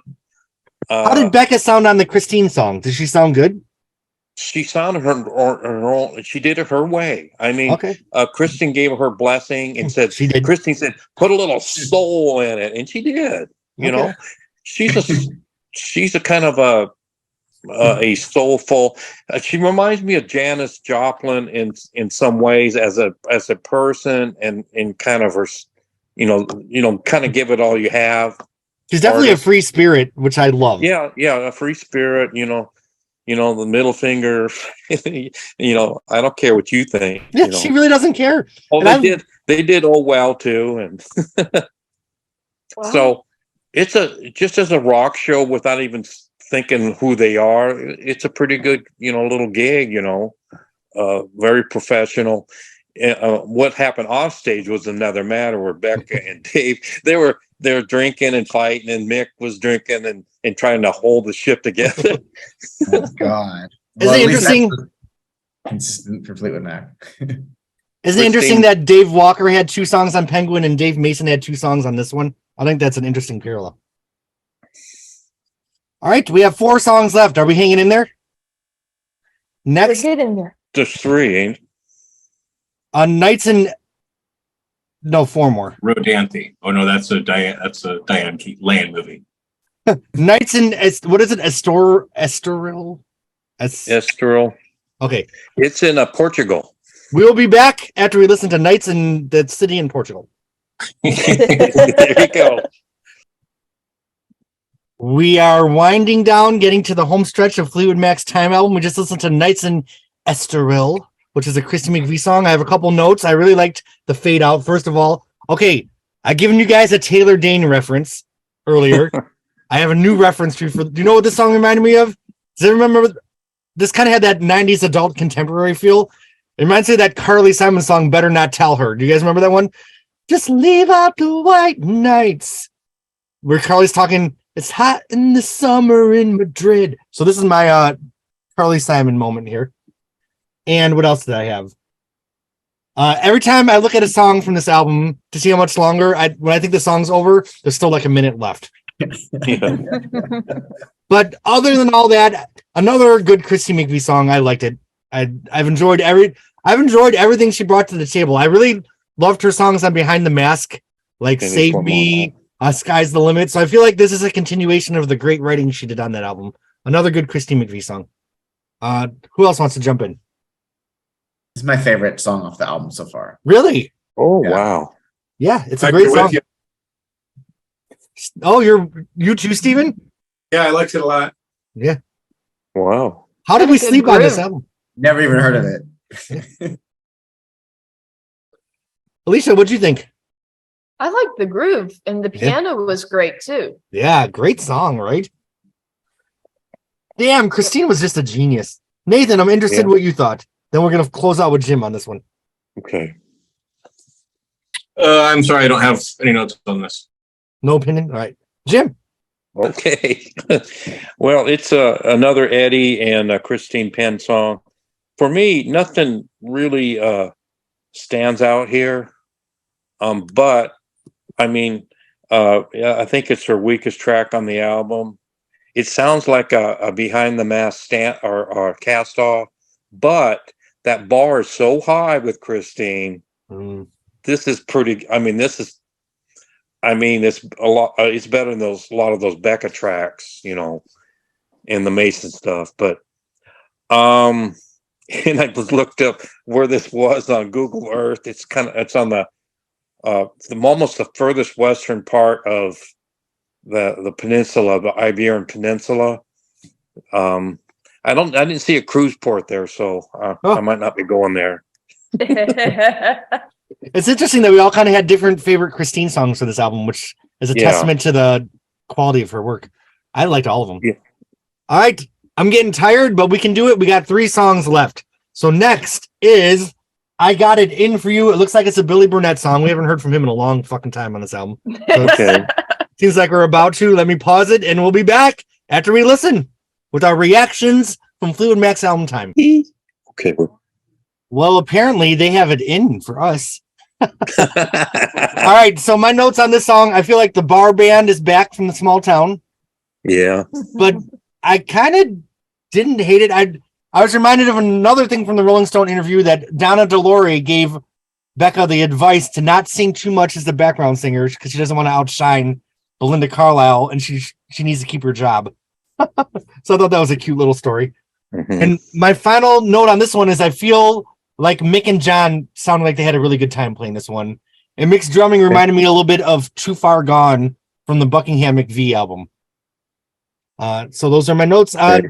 Speaker 1: How did Becca sound on the Christine song? Did she sound good?
Speaker 3: She sounded her own. She did it her way.
Speaker 1: Okay.
Speaker 3: Kristen gave her blessing and said,
Speaker 1: She did.
Speaker 3: Kristen said, put a little soul in it. And she did, she's a kind of a soulful, she reminds me of Janis Joplin in some ways as a person and kind of her, kind of give it all you have.
Speaker 1: She's definitely a free spirit, which I love.
Speaker 3: Yeah. A free spirit, the middle finger, I don't care what you think.
Speaker 1: Yeah, she really doesn't care.
Speaker 3: Oh, they did Oh Well too. And
Speaker 6: Wow.
Speaker 3: so it's just as a rock show without even thinking who they are, it's a pretty good, little gig, very professional. What happened off stage was another matter where Becca and Dave, they were drinking and fighting, and Mick was drinking and trying to hold the ship together.
Speaker 2: Oh, God.
Speaker 1: Isn't it interesting?
Speaker 2: Consistent for Fleetwood Mac.
Speaker 1: Isn't it interesting that Dave Walker had 2 songs on Penguin and Dave Mason had 2 songs on this one? I think that's an interesting parallel. All right, we have 4 songs left. Are we hanging in there? Next,
Speaker 6: Get in there.
Speaker 3: There's 3, ain't?
Speaker 1: Nights in. No, 4 more.
Speaker 5: Rodanthe. Oh no, that's a Diane Land movie.
Speaker 1: Nights in what is it? Estoril.
Speaker 3: Estoril.
Speaker 1: Okay,
Speaker 3: It's in Portugal.
Speaker 1: we will be back after we listen to Nights in the city in Portugal.
Speaker 3: There you go.
Speaker 1: We are winding down, getting to the home stretch of Fleetwood Mac's Time album. We just listened to Nights in Estoril, which is a Christy McVie song. I have a couple notes. I really liked the fade out. First of all, okay, I've given you guys a Taylor Dane reference earlier. I have a new reference for you. Do you know what this song reminded me of? Does anyone remember? This kind of had that 90s adult contemporary feel. It reminds me of that Carly Simon song, Better Not Tell Her. Do you guys remember that one? Just leave out the white nights. Where Carly's talking, it's hot in the summer in Madrid. So this is my Carly Simon moment here. And what else did I have? Every time I look at a song from this album to see how much longer, when I think the song's over, there's still like a minute left.
Speaker 3: Yeah.
Speaker 1: But other than all that, another good Christy McVie song. I liked it. I've enjoyed everything she brought to the table. I really loved her songs on Behind the Mask, like Save Me, Sky's the Limit. So I feel like this is a continuation of the great writing she did on that album. Another good Christy McVie song. Who else wants to jump in?
Speaker 2: It's my favorite song off the album so far.
Speaker 1: Really?
Speaker 3: Oh,
Speaker 2: Yeah.
Speaker 3: wow.
Speaker 1: Yeah, it's a
Speaker 4: I
Speaker 1: great
Speaker 4: agree with
Speaker 1: song.
Speaker 4: you.
Speaker 1: Oh, you too, Steven?
Speaker 4: Yeah, I liked it a lot.
Speaker 1: Yeah.
Speaker 3: Wow.
Speaker 1: How did we
Speaker 6: Good
Speaker 1: sleep on this
Speaker 6: groove.
Speaker 1: album?
Speaker 2: Never even heard of it.
Speaker 1: Alicia, what'd you think?
Speaker 6: I like the groove, and the
Speaker 1: Yeah.
Speaker 6: piano was great too.
Speaker 1: Yeah, great song, right? Damn, Christine was just a genius. Nathan, I'm interested
Speaker 3: Yeah.
Speaker 1: what you thought. Then we're gonna close out with Jim on this one.
Speaker 3: Okay.
Speaker 5: I'm sorry, I don't have any notes on this.
Speaker 1: No opinion. All right, Jim.
Speaker 3: Okay. Well, it's another Eddie and Christine Penn song. For me, nothing really stands out here. But I mean, I think it's her weakest track on the album. It sounds like a behind the mask stand or cast off, but that bar is so high with Christine. This is pretty. I mean, it's a lot. It's better than a lot of those Becca tracks, and the Mason stuff. But and I just looked up where this was on Google Earth. It's on the almost the furthest western part of the peninsula, the Iberian Peninsula. I didn't see a cruise port there, so I might not be going there.
Speaker 1: It's interesting that we all kind of had different favorite Christine songs for this album, which is a testament to the quality of her work. I liked all of them.
Speaker 3: Yeah.
Speaker 1: All right, I'm getting tired, but we can do it. We got 3 songs left. So next is I Got It In For You. It looks like it's a Billy Burnett song. We haven't heard from him in a long fucking time on this album. So
Speaker 3: Okay.
Speaker 1: seems like we're about to. Let me pause it, and we'll be back after we listen with our reactions from Fleetwood Mac's album time.
Speaker 3: Okay.
Speaker 1: Well, apparently they have it in for us. All right, so my notes on this song, I feel like the bar band is back from the small town.
Speaker 3: Yeah.
Speaker 1: But I kind of didn't hate it. I was reminded of another thing from the Rolling Stone interview that Donna DeLore gave Becca the advice to not sing too much as the background singer because she doesn't want to outshine Belinda Carlisle, and she needs to keep her job. So I thought that was a cute little story.
Speaker 3: Mm-hmm.
Speaker 1: And my final note on this one is I feel like Mick and John sounded like they had a really good time playing this one. And Mick's drumming reminded me a little bit of Too Far Gone from the Buckingham McVie album. So those are my notes. Not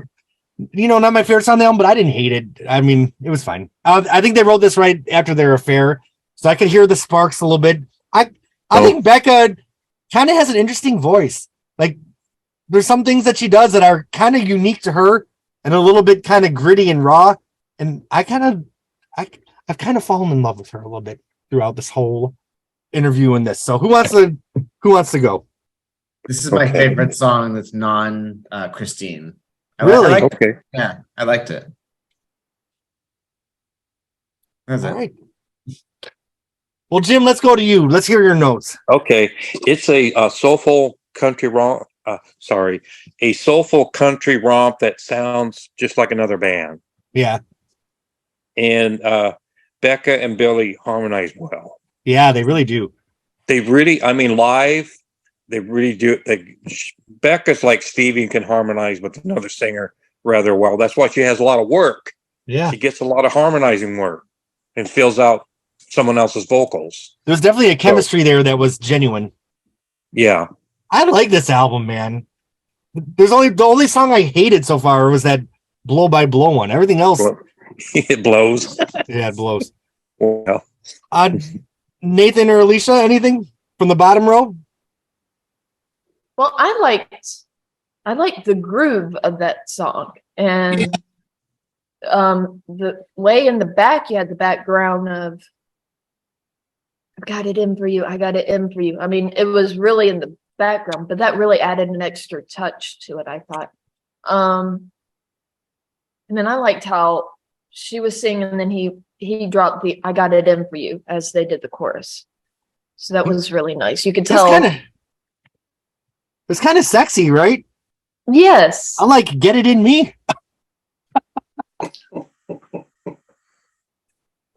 Speaker 1: my favorite song on the album, but I didn't hate it. I mean, it was fine. I think they wrote this right after their affair, so I could hear the sparks a little bit. I think Becca kind of has an interesting voice. Like, there's some things that she does that are kind of unique to her and a little bit kind of gritty and raw. And I've kind of fallen in love with her a little bit throughout this whole interview and this. So who wants to go?
Speaker 2: This is my favorite song that's non Christine.
Speaker 1: Really?
Speaker 3: Okay.
Speaker 2: Yeah, I liked it. That's
Speaker 1: All
Speaker 2: it.
Speaker 1: right. Well, Jim, let's go to you. Let's hear your notes.
Speaker 3: Okay. It's a soulful country romp. A soulful country romp that sounds just like another band.
Speaker 1: Yeah.
Speaker 3: And Becca and Billy harmonize well.
Speaker 1: Yeah, they really do.
Speaker 3: They really, live, they really do. Becca's like Stevie and can harmonize with another singer rather well. That's why she has a lot of work.
Speaker 1: Yeah.
Speaker 3: She gets a lot of harmonizing work and fills out someone else's vocals.
Speaker 1: There's definitely a chemistry there that was genuine.
Speaker 3: Yeah.
Speaker 1: I like this album, man. The only song I hated so far was that Blow by Blow one. Everything else,
Speaker 3: It blows.
Speaker 1: yeah, it blows.
Speaker 3: Well,
Speaker 1: Nathan or Alicia, anything from the bottom row?
Speaker 6: Well, I liked the groove of that song, and the way in the back you had the background of "I got it in for you, I got it in for you." I mean, it was really in the background, but that really added an extra touch to it, I thought. And then I liked how she was singing, and then he dropped the "I got it in for you" as they did the chorus. So that was really nice. You could tell.
Speaker 1: It's kind of sexy, right?
Speaker 6: Yes.
Speaker 1: I like "Get It In Me."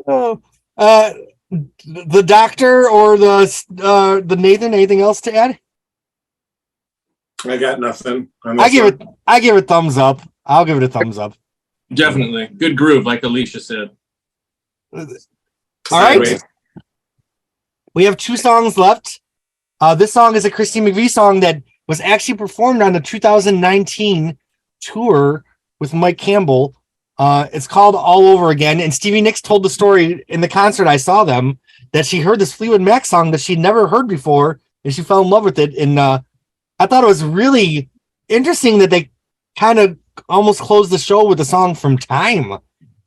Speaker 1: The doctor or the Nathan, anything else to add?
Speaker 4: I got nothing.
Speaker 1: I give it thumbs up. I'll give it a thumbs up.
Speaker 5: Definitely. Good groove, like Alicia said.
Speaker 1: All right.
Speaker 4: Sideways.
Speaker 1: We have 2 songs left. This song is a Christine McVie song that was actually performed on the 2019 tour with Mike Campbell. It's called All Over Again. And Stevie Nicks told the story in the concert I saw them that she heard this Fleetwood Mac song that she'd never heard before, and she fell in love with it. And I thought it was really interesting that they kind of almost closed the show with a song from Time.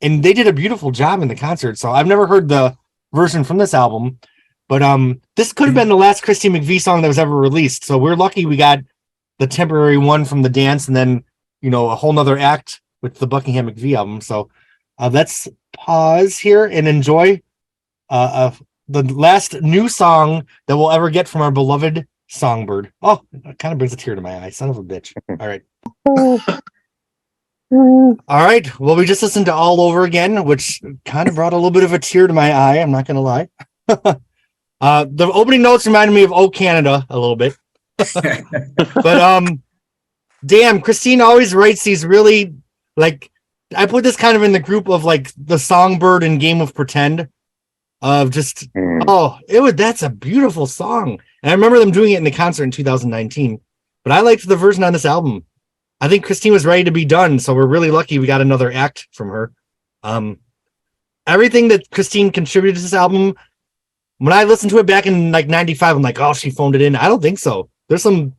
Speaker 1: And they did a beautiful job in the concert. So I've never heard the version from this album. But this could have been the last Christine McVie song that was ever released. So we're lucky we got the temporary one from the dance, and then a whole nother act with the Buckingham McVie album. So let's pause here and enjoy the last new song that we'll ever get from our beloved Songbird. Oh, it kind of brings a tear to my eye. Son of a bitch. All right. All right. Well, we just listened to All Over Again, which kind of brought a little bit of a tear to my eye. I'm not going to lie. The opening notes reminded me of Oh Canada a little bit. But damn, Christine always writes these really, like, I put this kind of in the group of like the Songbird and Game of Pretend. Of just that's a beautiful song. And I remember them doing it in the concert in 2019. But I liked the version on this album. I think Christine was ready to be done, so we're really lucky we got another act from her. Everything that Christine contributed to this album, when I listened to it back in like 95, I'm like, oh, she phoned it in. I don't think so. There's some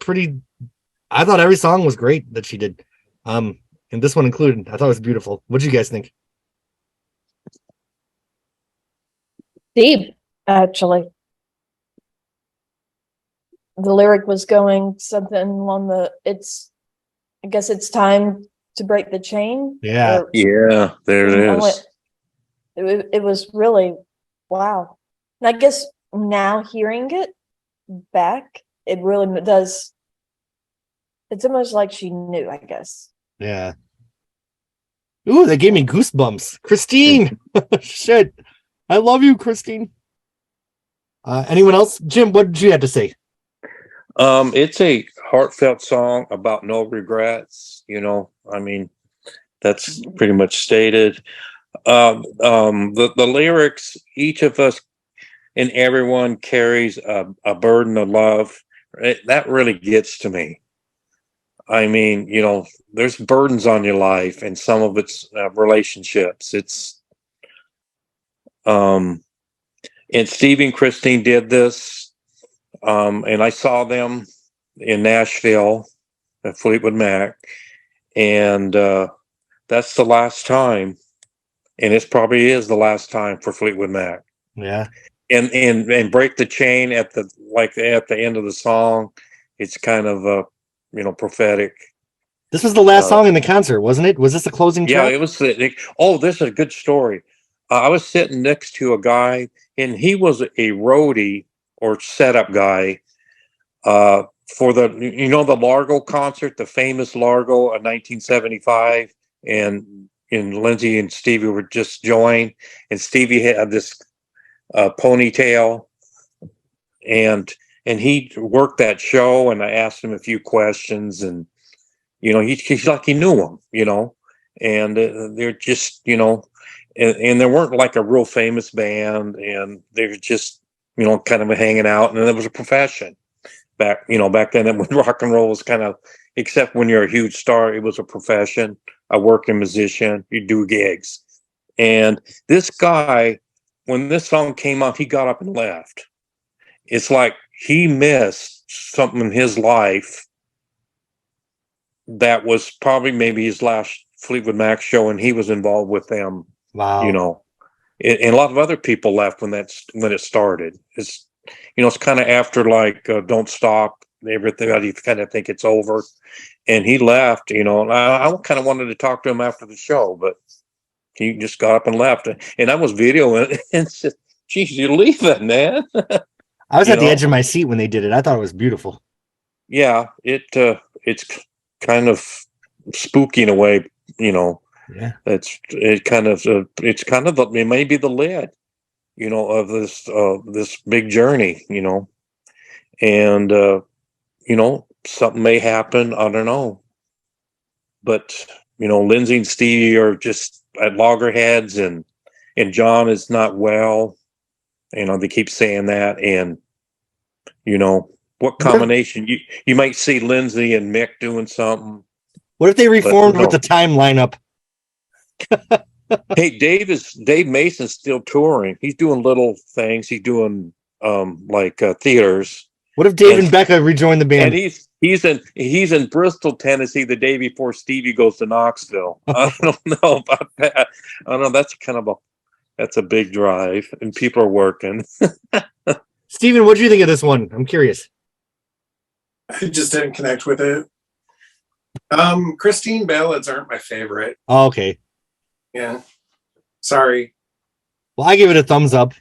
Speaker 1: I thought every song was great that she did. And this one included. I thought it was beautiful. What did you guys think?
Speaker 6: Deep, actually. The lyric was going something along I guess it's time to break the chain.
Speaker 1: Yeah.
Speaker 3: Yeah, there it is.
Speaker 6: It was really, wow. And I guess now hearing it back, it really does. It's almost like she knew, I guess.
Speaker 1: Yeah. Ooh, they gave me goosebumps. Christine. Shit. I love you, Christine. Anyone else? Jim, what did you have to say?
Speaker 3: It's a heartfelt song about no regrets. I mean, that's pretty much stated. The lyrics, each of us and everyone carries a burden of love. That really gets to me. I mean, there's burdens on your life, and some of it's relationships. And Stevie and Christine did this, and I saw them in Nashville at Fleetwood Mac, and that's the last time, and it probably is the last time for Fleetwood Mac.
Speaker 1: Yeah,
Speaker 3: and break the chain at the end of the song. It's kind of prophetic.
Speaker 1: This was the last song in the concert, wasn't it? Was this the closing track?
Speaker 3: Yeah, it was. This is a good story. I was sitting next to a guy, and he was a roadie or setup guy for the Largo concert, the famous Largo in 1975, and Lindsay and Stevie were just joined, and Stevie had this ponytail, and he worked that show, and I asked him a few questions, and he's like he knew him, and they're just and they weren't like a real famous band, and they were just kind of hanging out, and it was a profession back then when rock and roll was kind of, except when you're a huge star, it was a profession, a working musician, you do gigs. And this guy, when this song came out, he got up and left. It's like he missed something in his life that was probably maybe his last Fleetwood Mac show, and he was involved with them.
Speaker 1: Wow.
Speaker 3: And a lot of other people left when it started. It's it's kind of after like Don't Stop, everybody kind of think it's over, and he left. And I kind of wanted to talk to him after the show, but he just got up and left. And I was videoing it and said, "Geez, you're leaving, man."
Speaker 1: I was at the edge of my seat when they did it. I thought it was beautiful.
Speaker 3: Yeah, it's kind of spooky in a way,
Speaker 1: Yeah,
Speaker 3: it may be the lid, of this big journey, and something may happen. I don't know, but Lindsay and Stevie are just at loggerheads, and John is not well. They keep saying that, and what combination you might see Lindsay and Mick doing something.
Speaker 1: What if they reformed with the time lineup?
Speaker 3: Hey, Dave Mason's still touring. He's doing little things. He's doing theaters.
Speaker 1: What if Dave and Becca rejoin the band?
Speaker 3: And he's in Bristol, Tennessee the day before Stevie goes to Knoxville. I don't know about that. I don't know. That's a big drive, and people are working.
Speaker 1: Steven, what do you think of this one? I'm curious.
Speaker 4: I just didn't connect with it. Christine ballads aren't my favorite.
Speaker 1: Oh, okay.
Speaker 4: Yeah. Sorry.
Speaker 1: Well, I give it a thumbs up.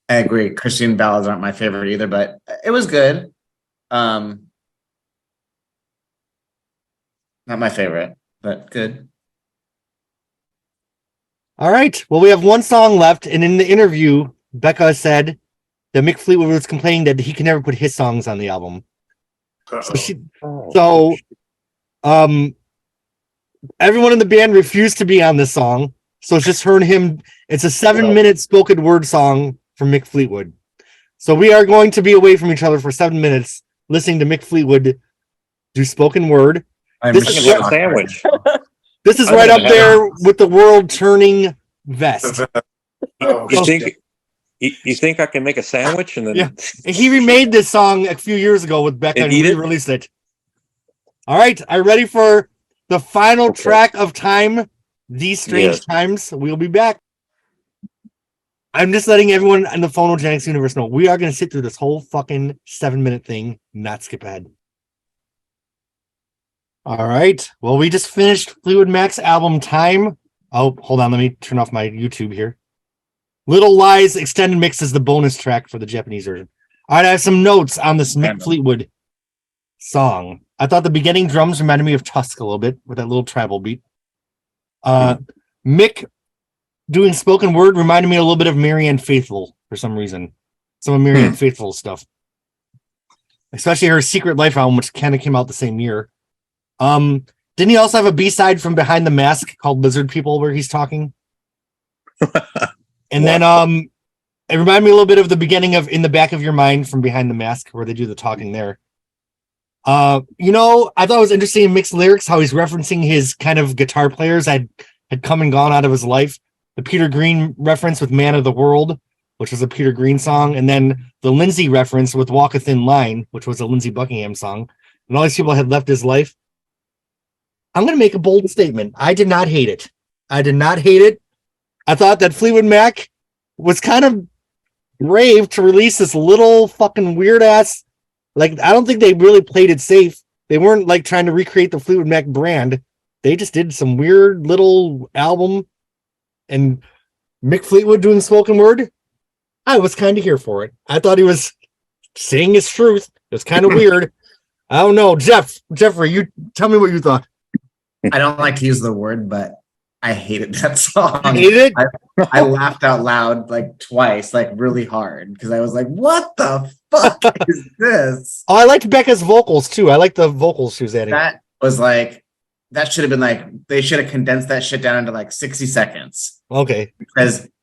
Speaker 2: I agree. Christian ballads aren't my favorite either, but it was good. Not my favorite, but good.
Speaker 1: All right. Well, we have one song left, and in the interview, Becca said that Mick Fleetwood was complaining that he can never put his songs on the album. So everyone in the band refused to be on this song. So it's just her and him. It's a 7-minute spoken word song from Mick Fleetwood. So we are going to be away from each other for 7 minutes, listening to Mick Fleetwood do spoken word.
Speaker 3: This is a sandwich.
Speaker 1: This is right up there with the world turning vest.
Speaker 3: You think I can make a sandwich and then?
Speaker 1: Yeah. And he remade this song a few years ago with Becca and re-released it. All right, are you ready for the final track of Time? These Strange Times. We'll be back. I'm just letting everyone in the Phonogenics universe know we are going to sit through this whole fucking 7-minute thing, not skip ahead. All right. Well, we just finished Fleetwood Mac's album Time. Oh, hold on. Let me turn off my YouTube here. Little Lies extended mix is the bonus track for the Japanese version. All right, I have some notes on this Mick Fleetwood song. I thought the beginning drums reminded me of Tusk a little bit with that little tribal beat. Mick doing spoken word reminded me a little bit of Marianne Faithfull for some reason. Some of Marianne Faithfull stuff. Especially her Secret Life album, which kind of came out the same year. Didn't he also have a B-side from Behind the Mask called Lizard People where he's talking? And then it reminded me a little bit of the beginning of In the Back of Your Mind from Behind the Mask where they do the talking there. I thought it was interesting in Mick's lyrics how he's referencing his kind of guitar players had come and gone out of his life. The Peter Green reference with Man of the World, which was a Peter Green song, and then the Lindsay reference with Walk a Thin Line, which was a Lindsey Buckingham song. And all these people had left his life. I'm going to make a bold statement. I did not hate it. I thought that Fleetwood Mac was kind of brave to release this little fucking weird ass. Like, I don't think they really played it safe. They weren't like trying to recreate the Fleetwood Mac brand. They just did some weird little album and Mick Fleetwood doing spoken word. I was kind of here for it. I thought he was saying his truth. It was kind of weird. I don't know. Jeffrey, you tell me what you thought.
Speaker 2: I don't like to use the word, but I hated that song.
Speaker 1: You hated it?
Speaker 2: I laughed out loud like twice, like really hard, because I was like, what the fuck is this?
Speaker 1: Oh, I liked Becca's vocals too. I like the vocals she was adding.
Speaker 2: That was like, that should have been like, they should have condensed that shit down into like 60 seconds.
Speaker 1: Okay.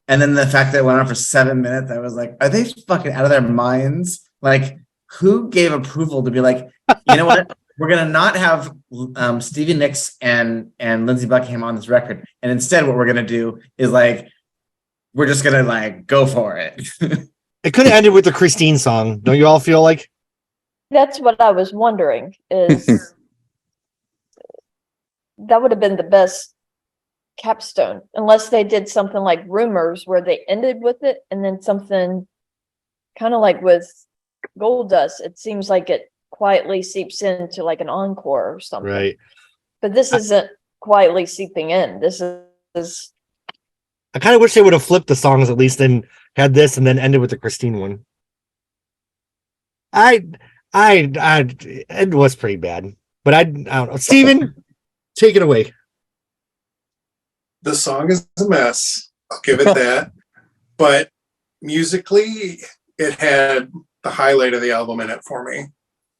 Speaker 2: And then the fact that it went on for 7 minutes, I was like, are they fucking out of their minds? Like, who gave approval to be like, you know what? We're going to not have Stevie Nicks and Lindsey Buckingham on this record. And instead, what we're going to do is like, we're just going to like go for it.
Speaker 1: It could have ended with the Christine song. Don't you all feel like?
Speaker 6: That's what I was wondering is that would have been the best capstone, unless they did something like Rumors where they ended with it and then something kind of like with Gold Dust. It seems like it quietly seeps into like an encore or something.
Speaker 1: Right.
Speaker 6: But this isn't quietly seeping in. This is
Speaker 1: I kind of wish they would have flipped the songs at least and had this and then ended with the Christine one. It was pretty bad, but I don't know. Steven, take it away.
Speaker 4: The song is a mess. I'll give it that. But musically, it had the highlight of the album in it for me.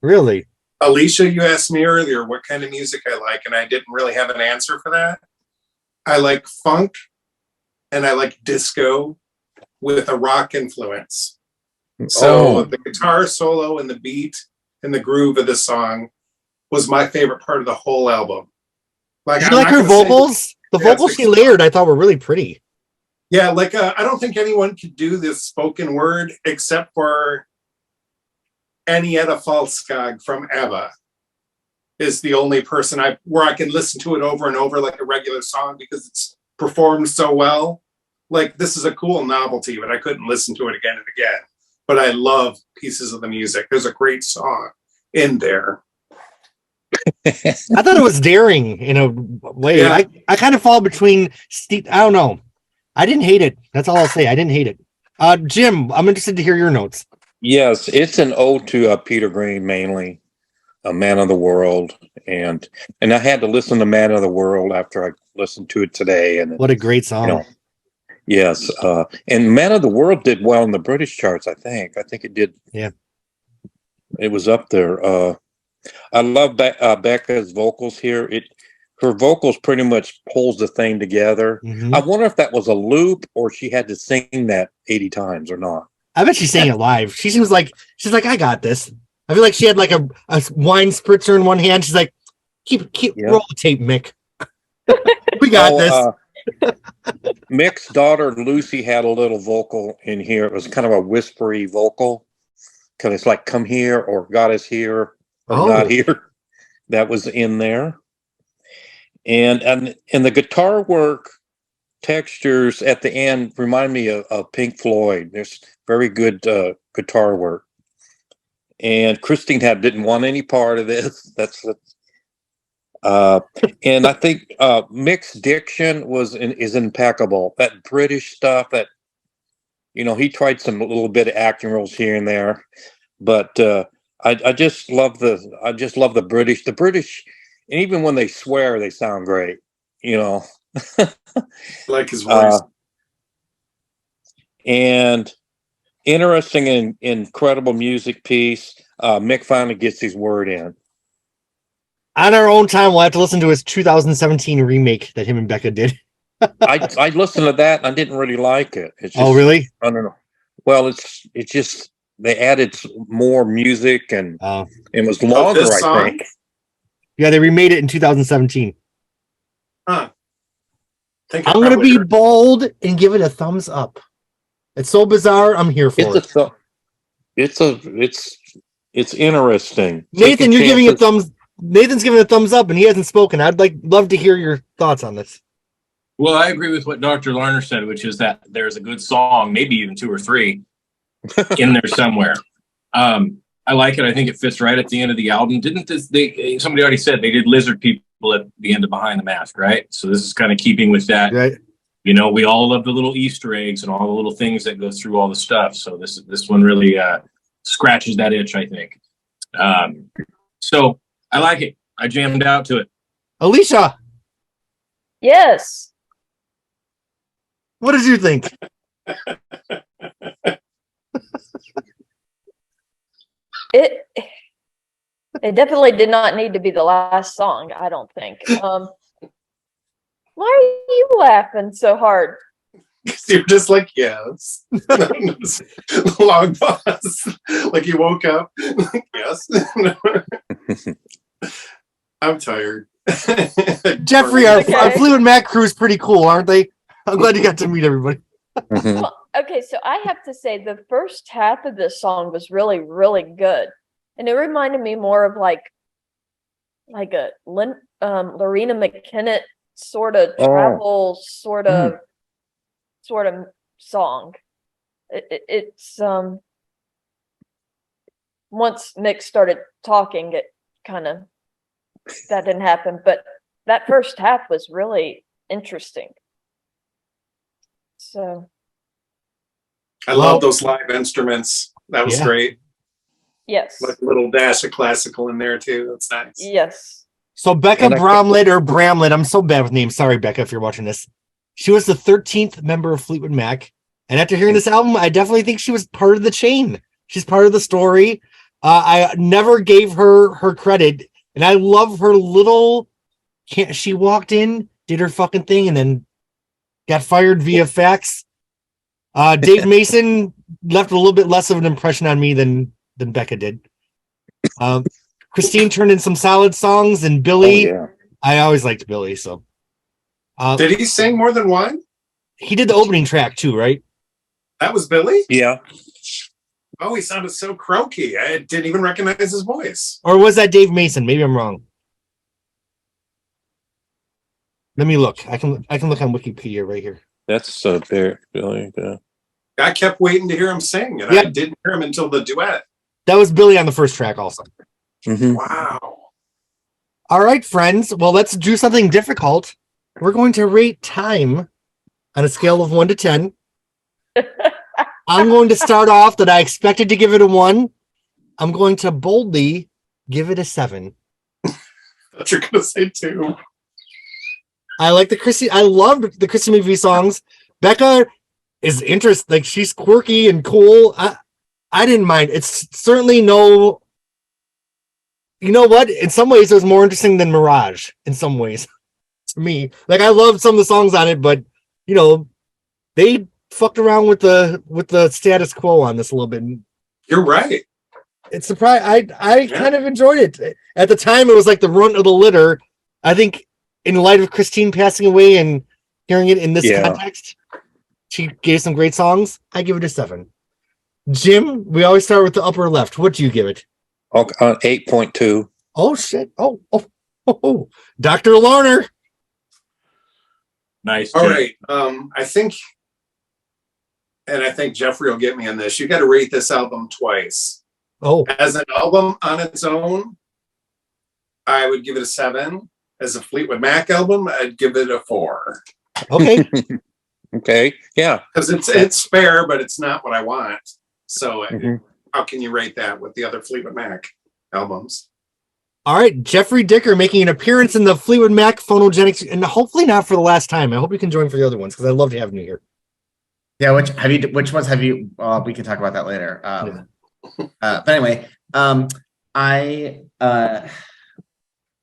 Speaker 1: Really?
Speaker 4: Alicia, you asked me earlier what kind of music I like, and I didn't really have an answer for that. I like funk and I like disco with a rock influence. So the guitar solo and the beat and the groove of the song was my favorite part of the whole album. Like,
Speaker 1: Did you like her vocals? The vocals she layered, I thought were really pretty.
Speaker 4: Yeah, like I don't think anyone could do this spoken word except for Anietta Falskog from ABBA is the only person where I can listen to it over and over like a regular song because it's performed so well. like this is a cool novelty, but I couldn't listen to it again and again. But I love pieces of the music. There's a great song in there.
Speaker 1: I thought it was daring in a way.
Speaker 4: Yeah.
Speaker 1: I kind of fall between Steve. I don't know. I didn't hate it. That's all I'll say. I didn't hate it. Jim, I'm interested to hear your notes.
Speaker 3: Yes, it's an ode to Peter Green, mainly a Man of the World, and I had to listen to Man of the World after I listened to it today. And
Speaker 1: What a great song!
Speaker 3: you know, yes, and Man of the World did well in the British charts. I think it did.
Speaker 1: Yeah,
Speaker 3: it was up there. I love Becca's vocals here. Her vocals pretty much pulls the thing together.
Speaker 1: Mhm.
Speaker 3: I wonder if that was a loop or she had to sing that 80 times or not.
Speaker 1: I bet she's saying it live. She seems like she's like, I got this. I feel like she had like a wine spritzer in one hand. She's like, keep roll the tape, Mick. We got this.
Speaker 3: Mick's daughter Lucy had a little vocal in here. It was kind of a whispery vocal, because it's like "come here" or "God is here" or "not here." That was in there, and the guitar work textures at the end remind me of Pink Floyd. There's very good guitar work, and Christine didn't want any part of this. And I think Mick's diction is impeccable. That British stuff, that he tried some little bit of acting roles here and there, but I just love the British. The British, and even when they swear, they sound great.
Speaker 4: Like his voice.
Speaker 3: And interesting and incredible music piece. Mick finally gets his word in.
Speaker 1: On our own time, we'll have to listen to his 2017 remake that him and Becca did.
Speaker 3: I listened to that and I didn't really like it. It's just,
Speaker 1: oh, really?
Speaker 3: I don't know. Well, it's just they added more music and it was longer, I think.
Speaker 1: Yeah, they remade it in 2017.
Speaker 4: Huh.
Speaker 1: I'm going to be bold and give it a thumbs up. It's so bizarre. I'm here for it.
Speaker 3: It's interesting.
Speaker 1: Nathan, Nathan's giving a thumbs up and he hasn't spoken. I'd love to hear your thoughts on this.
Speaker 5: Well, I agree with what Dr. Larner said, which is that there's a good song, maybe even 2 or 3 in there somewhere. I like it. I think it fits right at the end of the album. Somebody already said they did Lizard People at the end of Behind the Mask, right? So this is kind of keeping with that.
Speaker 1: Right.
Speaker 5: We all love the little Easter eggs and all the little things that go through all the stuff. So this one really scratches that itch, I think. So I like it. I jammed out to it.
Speaker 1: Alicia.
Speaker 6: Yes.
Speaker 1: What did you think?
Speaker 6: It definitely did not need to be the last song, I don't think. Why are you laughing so hard?
Speaker 4: You're just like, yes. Long pause. Like you woke up. Yes. I'm tired.
Speaker 1: Jeffrey, our Fleetwood Mac crew is pretty cool, aren't they? I'm glad you got to meet everybody.
Speaker 6: Well, okay, so I have to say the first half of this song was really, really good. And it reminded me more of like a Lorena McKennitt sort of travel sort of song. It's once Mick started talking, it kind of that didn't happen, but that first half was really interesting. So
Speaker 4: I love those live instruments. That was great.
Speaker 6: Yes.
Speaker 4: Like a little dash of classical in there too. That's nice.
Speaker 6: Yes.
Speaker 1: So Becca Bramlett, I'm so bad with names. Sorry, Becca, if you're watching this. She was the 13th member of Fleetwood Mac. And after hearing this album, I definitely think she was part of the chain. She's part of the story. I never gave her credit. And I love her little... She walked in, did her fucking thing, and then got fired via fax. Dave Mason left a little bit less of an impression on me than Becca did. Christine turned in some solid songs, and Billy, I always liked Billy. So,
Speaker 4: did he sing more than one?
Speaker 1: He did the opening track too, right?
Speaker 4: That was Billy?
Speaker 3: Yeah.
Speaker 4: Oh, he sounded so croaky. I didn't even recognize his voice.
Speaker 1: Or was that Dave Mason? Maybe I'm wrong. Let me look. I can look on Wikipedia right here.
Speaker 3: That's very really good.
Speaker 4: I kept waiting to hear him sing, and I didn't hear him until the duet.
Speaker 1: That was Billy on the first track also.
Speaker 3: Mhm.
Speaker 4: Wow.
Speaker 1: All right, friends. Well, let's do something difficult. We're going to rate time on a scale of 1 to 10. I'm going to start off that I expected to give it a 1. I'm going to boldly give it a 7.
Speaker 4: What you're gonna say too.
Speaker 1: I like I loved the Christy McVie songs. Becca is interesting. Like, she's quirky and cool. I didn't mind. It's certainly no. You know what? In some ways, it was more interesting than Mirage. In some ways, to me, like, I loved some of the songs on it, but you know, they fucked around with the status quo on this a little bit.
Speaker 4: You're right.
Speaker 1: It's surprising. I kind of enjoyed it at the time. It was like the runt of the litter. I think, in light of Christine passing away and hearing it in this context, she gave some great songs. I give it a 7. Jim, we always start with the upper left. What do you give it?
Speaker 3: 8.2.
Speaker 1: Oh shit! Oh, Dr. Larner.
Speaker 5: Nice.
Speaker 4: All
Speaker 5: Jim.
Speaker 4: right. I think Jeffrey will get me on this. You got to rate this album twice.
Speaker 1: Oh,
Speaker 4: As an album on its own, I would give it a 7. As a Fleetwood Mac album, I'd give it a 4.
Speaker 1: okay.
Speaker 3: Okay. Yeah.
Speaker 4: Because it's fair, but it's not what I want. So
Speaker 3: Mhm.
Speaker 4: how can you rate that with the other Fleetwood Mac albums?
Speaker 1: All right, Jeffrey Dicker making an appearance in the Fleetwood Mac Phonogenics, and hopefully not for the last time. I hope you can join for the other ones because I loved having you here.
Speaker 2: Yeah, which ones have you? We can talk about that later. But anyway, I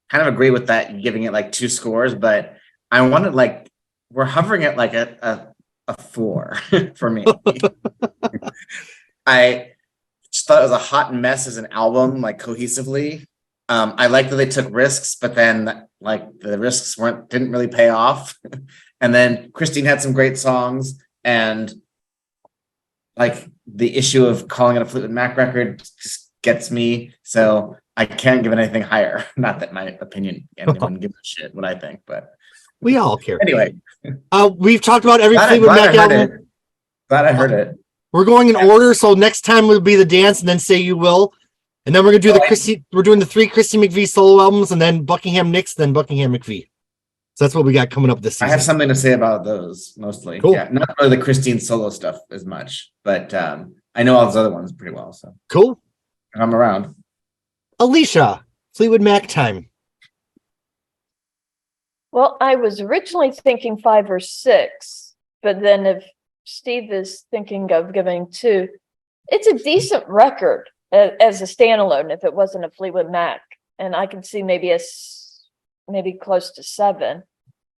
Speaker 2: kind of agree with that, giving it like 2 scores, but I wanted, like, we're hovering at like a 4 for me. I just thought it was a hot mess as an album, like, cohesively. I like that they took risks, but then, like, the risks didn't really pay off. And then Christine had some great songs, and like, the issue of calling it a Fleetwood Mac record just gets me. So I can't give it anything higher. Not that my opinion, anyone gives a shit what I think, but
Speaker 1: We all care.
Speaker 2: anyway.
Speaker 1: We've talked about every
Speaker 2: Glad
Speaker 1: Fleetwood
Speaker 2: I
Speaker 1: Mac
Speaker 2: heard
Speaker 1: album.
Speaker 2: it. Glad I heard it.
Speaker 1: We're going in order, so next time will be the dance, and then Say You Will, and then we're gonna do We're doing the 3 Christy McVie solo albums, and then Buckingham Nicks, then Buckingham McVie. So that's what we got coming up this season.
Speaker 2: I have something to say about those mostly.
Speaker 1: Cool.
Speaker 2: Yeah, not really the Christine solo stuff as much, but I know all those other ones pretty well. So
Speaker 1: Cool.
Speaker 2: I'm around.
Speaker 1: Alicia, Fleetwood Mac time.
Speaker 6: Well, I was originally thinking 5 or 6, but then if Steve is thinking of giving 2, it's a decent record as a standalone if it wasn't a Fleetwood Mac. And I can see maybe maybe close to 7,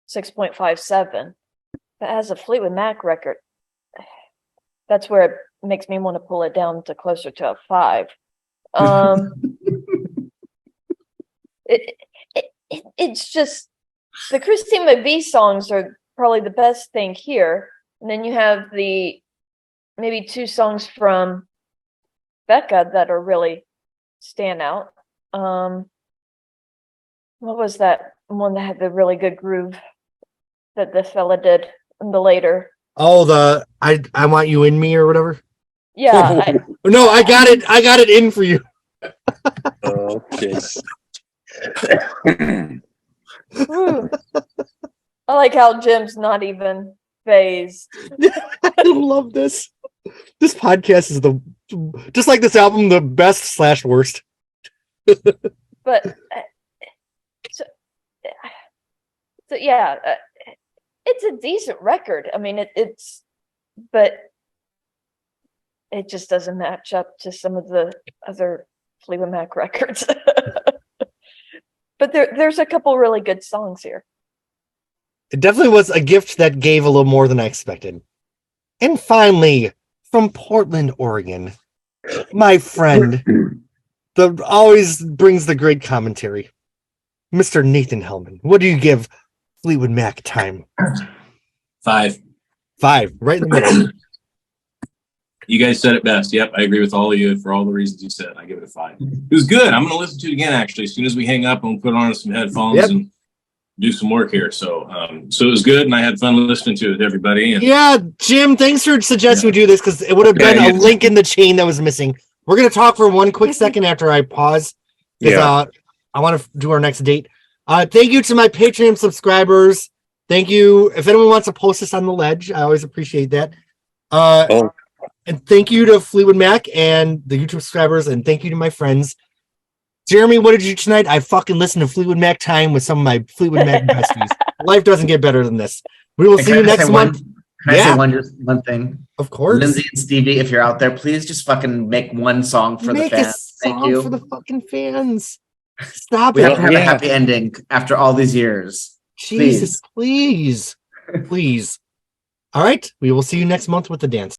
Speaker 6: 6.57. But as a Fleetwood Mac record, that's where it makes me want to pull it down to closer to a 5. It's just, the Christine McVie songs are probably the best thing here. And then you have the maybe 2 songs from Becca that are really stand out. What was that one that had the really good groove that the fella did in the later?
Speaker 1: Oh, the I Want You In Me or whatever.
Speaker 6: Yeah.
Speaker 1: No, I got it in for you.
Speaker 3: Okay.
Speaker 6: I like how Jim's not even phased.
Speaker 1: I love this. This podcast is just like this album, the best / worst.
Speaker 6: But so yeah, it's a decent record. I mean, but it just doesn't match up to some of the other Fleetwood Mac records. But there's a couple really good songs here.
Speaker 1: It definitely was a gift that gave a little more than I expected. And finally, from Portland, Oregon, my friend, always brings the great commentary, Mr. Nathan Hellman. What do you give Fleetwood Mac time?
Speaker 5: 5.
Speaker 1: 5, right in the middle.
Speaker 5: You guys said it best. Yep, I agree with all of you for all the reasons you said. I give it a 5. It was good. I'm going to listen to it again, actually, as soon as we hang up and put on some headphones.
Speaker 1: Yep.
Speaker 5: And do some work here. So so it was good, and I had fun listening to it, everybody. And
Speaker 1: Yeah, Jim, thanks for suggesting we do this because it would have been a link in the chain that was missing. We're gonna talk for one quick second after I pause because I want to do our next date. Thank you to my Patreon subscribers. Thank you. If anyone wants to post this on the ledge, I always appreciate that. And thank you to Fleetwood Mac and the YouTube subscribers, and thank you to my friends. Jeremy, what did you do tonight? I fucking listened to Fleetwood Mac time with some of my Fleetwood Mac besties. Life doesn't get better than this. We will see you next month.
Speaker 2: Can I say one thing?
Speaker 1: Of course.
Speaker 2: Lindsay and Stevie, if you're out there, please just fucking make one song for the fans. Thank you.
Speaker 1: For the fucking fans. Stop
Speaker 2: we
Speaker 1: it.
Speaker 2: have to have a happy ending after all these years.
Speaker 1: Jesus, please. Please. All right. We will see you next month with the dance.